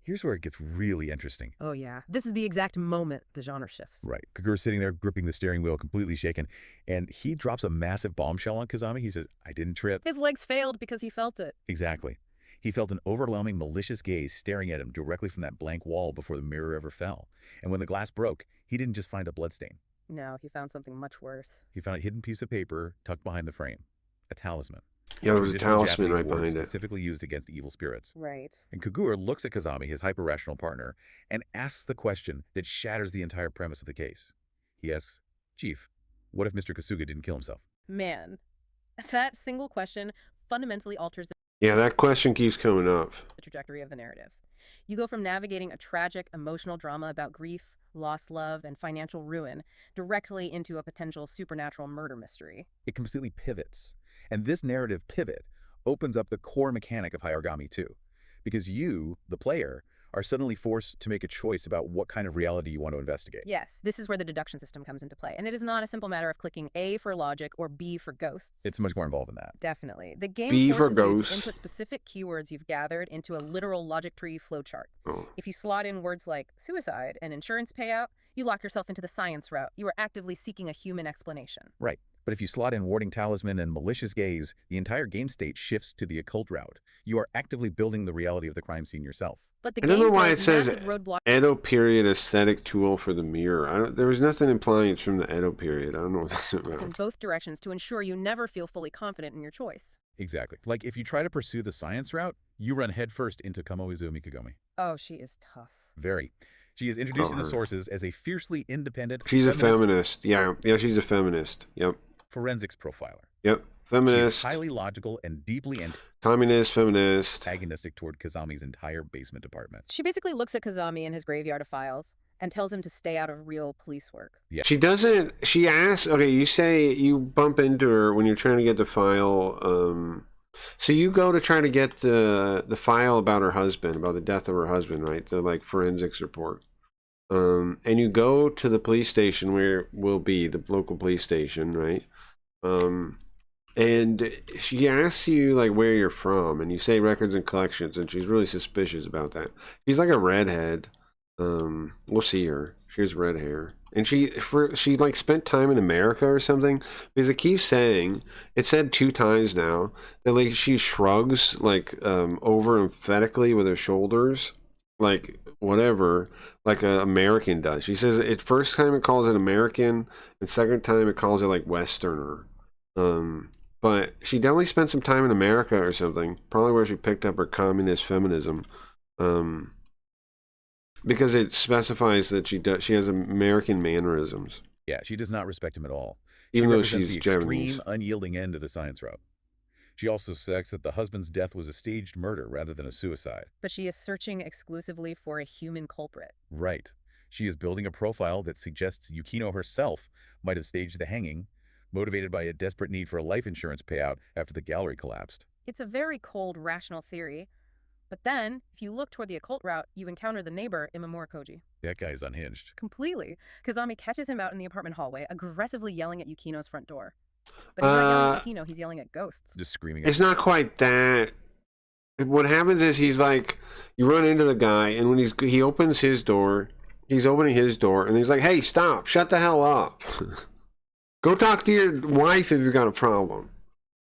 here's where it gets really interesting. Oh, yeah. This is the exact moment the genre shifts. Right. Kagura's sitting there gripping the steering wheel, completely shaken, and he drops a massive bombshell on Kazami. He says, "I didn't trip." His legs failed because he felt it. Exactly. He felt an overwhelming, malicious gaze staring at him directly from that blank wall before the mirror ever fell. And when the glass broke, he didn't just find a bloodstain. No, he found something much worse. He found a hidden piece of paper tucked behind the frame. A talisman. Yeah, there was a Traditional talisman Japanese right word behind it. specifically used against evil spirits. Right. And Kagura looks at Kazami, his hyper-rational partner, and asks the question that shatters the entire premise of the case. He asks, "Chief, what if Mr. Kasuga didn't kill himself?" Man, that single question fundamentally alters Yeah, that question keeps coming up. the trajectory of the narrative. You go from navigating a tragic, emotional drama about grief, lost love, and financial ruin directly into a potential supernatural murder mystery. It completely pivots. And this narrative pivot opens up the core mechanic of Hayargami 2. Because you, the player, are suddenly forced to make a choice about what kind of reality you want to investigate. Yes, this is where the deduction system comes into play. And it is not a simple matter of clicking A for logic or B for ghosts. It's much more involved than that. Definitely. The game B for forces you ghosts. to input specific keywords you've gathered into a literal logic tree flowchart. Oh. If you slot in words like suicide and insurance payout, you lock yourself into the science route. You are actively seeking a human explanation. Right. But if you slot in warding talisman and malicious gaze, the entire game state shifts to the occult route. You are actively building the reality of the crime scene yourself. But the I don't game know why throws it says massive roadblocks Edo period aesthetic tool for the mirror. There was nothing implying it's from the Edo period. I don't know what this is in about. both directions to ensure you never feel fully confident in your choice. Exactly. Like if you try to pursue the science route, you run headfirst into Kamoizumi Kagome. Oh, she is tough. Very. She is introduced in the her. sources as a fiercely independent She's a feminist. Yeah, she's a feminist. Yep. forensics profiler. Yep. She is Feminist. highly logical and deeply Communist, feminist. antagonistic toward Kazami's entire basement department. She basically looks at Kazami in his graveyard of files and tells him to stay out of real police work. She doesn't. She asks. Okay, you say you bump into her when you're trying to get the file. So you go to try to get the file about her husband, about the death of her husband, right? The like forensics report. And you go to the police station where it will be the local police station, right? And she asks you like where you're from, and you say records and collections, and she's really suspicious about that. She's like a redhead. We'll see her. She has red hair, and she like spent time in America or something, because it keeps saying, it said 2 times now that like she shrugs like over emphatically with her shoulders, like whatever, like an American does. She says it first time it calls it American, and second time it calls it like Westerner. But she definitely spent some time in America or something, probably where she picked up her communist feminism. Because it specifies that she has American mannerisms, Yeah, she does not respect him at all. even though represents she's the extreme, Japanese. unyielding end of the science route. She also suspects that the husband's death was a staged murder rather than a suicide. But she is searching exclusively for a human culprit. Right. She is building a profile that suggests Yukino herself might have staged the hanging, motivated by a desperate need for a life insurance payout after the gallery collapsed. It's a very cold, rational theory. But then, if you look toward the occult route, you encounter the neighbor, Imamura Koji. That guy is unhinged. Completely. Kazami catches him out in the apartment hallway, aggressively yelling at Yukino's front door. But he's not yelling at Yukino, he's yelling at ghosts. Just screaming It's not quite that. What happens is he's like, you run into the guy, and when he opens his door, he's opening his door, and he's like, "Hey, stop! Shut the hell up! Go talk to your wife if you've got a problem."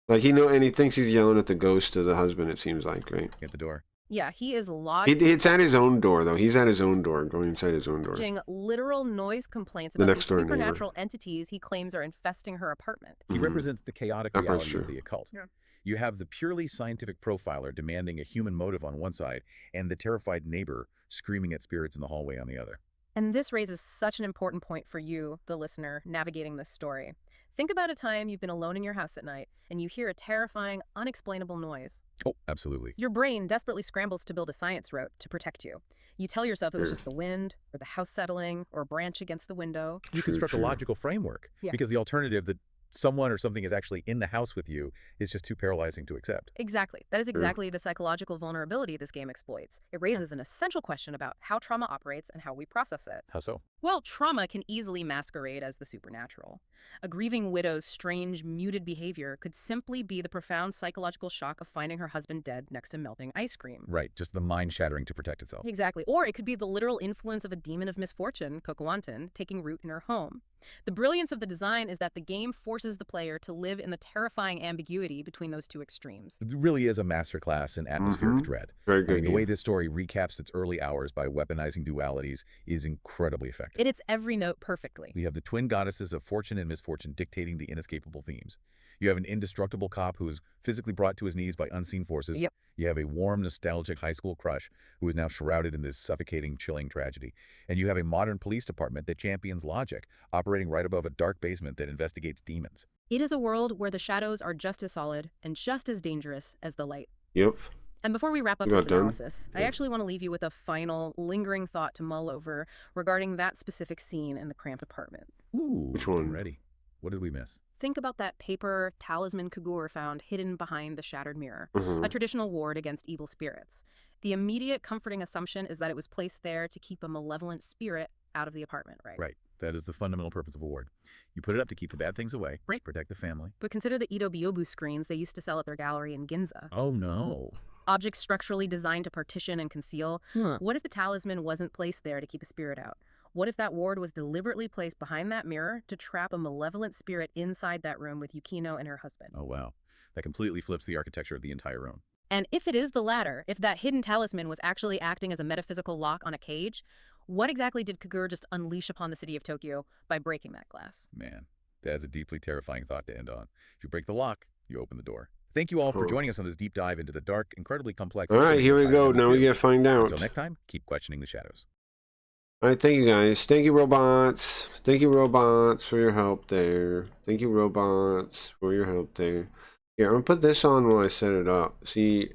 Like and he thinks he's yelling at the ghost of the husband. It seems like, right? at the door. Yeah, he is lodging It's at his own door, though. He's at his own door, going inside his own door. literal noise complaints The about next the door neighbor. supernatural entities he claims are infesting her apartment. He Mhm. represents the chaotic That part's reality true. of the occult. Yeah. You have the purely scientific profiler demanding a human motive on one side, and the terrified neighbor screaming at spirits in the hallway on the other. And this raises such an important point for you, the listener, navigating this story. Think about a time you've been alone in your house at night and you hear a terrifying, unexplainable noise. Oh, absolutely. Your brain desperately scrambles to build a science route to protect you. You tell yourself it was Sure. just the wind, or the house settling, or a branch against the window. You True, construct a true. logical framework, Yeah. because the alternative that someone or something is actually in the house with you is just too paralyzing to accept. Exactly. That is exactly the psychological vulnerability this game exploits. It raises an essential question about how trauma operates and how we process it. How so? Well, trauma can easily masquerade as the supernatural. A grieving widow's strange, muted behavior could simply be the profound psychological shock of finding her husband dead next to melting ice cream. Right, just the mind shattering to protect itself. Exactly. Or it could be the literal influence of a demon of misfortune, Kokowanton, taking root in her home. The brilliance of the design is that the game forces the player to live in the terrifying ambiguity between those two extremes. It really is a masterclass in atmospheric Mhm. dread. Very I good. mean, the game. way this story recaps its early hours by weaponizing dualities is incredibly effective. It hits every note perfectly. We have the twin goddesses of fortune and misfortune dictating the inescapable themes. You have an indestructible cop who is physically brought to his knees by unseen forces. Yep. You have a warm, nostalgic high school crush who is now shrouded in this suffocating, chilling tragedy. And you have a modern police department that champions logic, operating right above a dark basement that investigates demons. It is a world where the shadows are just as solid and just as dangerous as the light. Yep. And before we wrap up You this about done? analysis, I Yeah. actually want to leave you with a final, lingering thought to mull over regarding that specific scene in the cramped apartment. Ooh, Which one? I'm ready. What did we miss? Think about that paper talisman Kagur found hidden behind the shattered mirror, Mhm. a traditional ward against evil spirits. The immediate comforting assumption is that it was placed there to keep a malevolent spirit out of the apartment, right? Right. That is the fundamental purpose of a ward. You put it up to keep the bad things away, Right. protect the family. But consider the Ito Byobu screens they used to sell at their gallery in Ginza. Oh, no. Objects structurally designed to partition and conceal. What if the talisman wasn't placed there to keep a spirit out? What if that ward was deliberately placed behind that mirror to trap a malevolent spirit inside that room with Yukino and her husband? Oh, wow. That completely flips the architecture of the entire room. And if it is the latter, if that hidden talisman was actually acting as a metaphysical lock on a cage, what exactly did Kagur just unleash upon the city of Tokyo by breaking that glass? Man, that's a deeply terrifying thought to end on. If you break the lock, you open the door. Thank you all for Huh. joining us on this deep dive into the dark, incredibly complex... All right, here we go. Now we gotta find out. Until next time, keep questioning the shadows. All right, thank you guys. Thank you, robots. Thank you, robots, for your help there. Thank you, robots, for your help there. Here, I'm gonna put this on while I set it up. See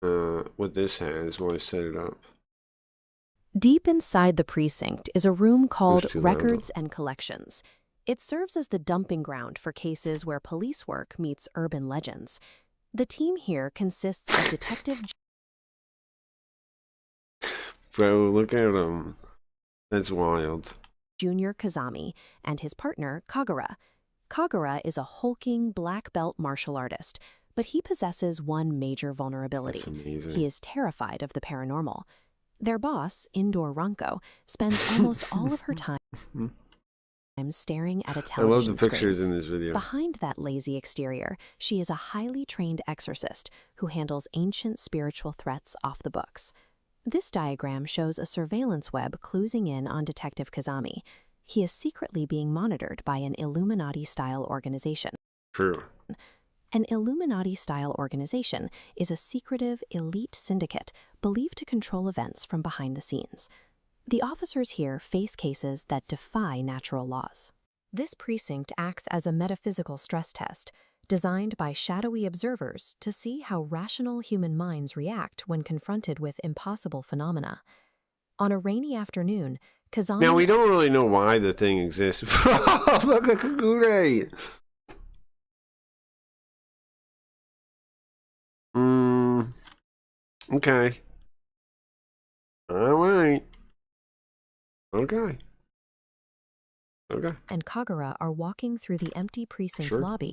what this has while I set it up. Deep inside the precinct is a room called too loud. Records and Collections. It serves as the dumping ground for cases where police work meets urban legends. The team here consists of Detective Bro, look at him. That's wild. Junior Kazami and his partner, Kagura. Kagura is a hulking black belt martial artist, but he possesses one major vulnerability. That's amazing. He is terrified of the paranormal. Their boss, Indoor Ranko, spends almost all of her time staring at a I love television the pictures screen. in this video. Behind that lazy exterior, she is a highly trained exorcist who handles ancient spiritual threats off the books. This diagram shows a surveillance web closing in on Detective Kazami. He is secretly being monitored by an Illuminati-style organization. True. An Illuminati-style organization is a secretive, elite syndicate believed to control events from behind the scenes. The officers here face cases that defy natural laws. This precinct acts as a metaphysical stress test, designed by shadowy observers to see how rational human minds react when confronted with impossible phenomena. On a rainy afternoon, Kazami... Now, we don't really know why the thing exists. Look at Kagure! Okay. Alright. Okay. Okay. and Kagura are walking through the empty precinct Sure. lobby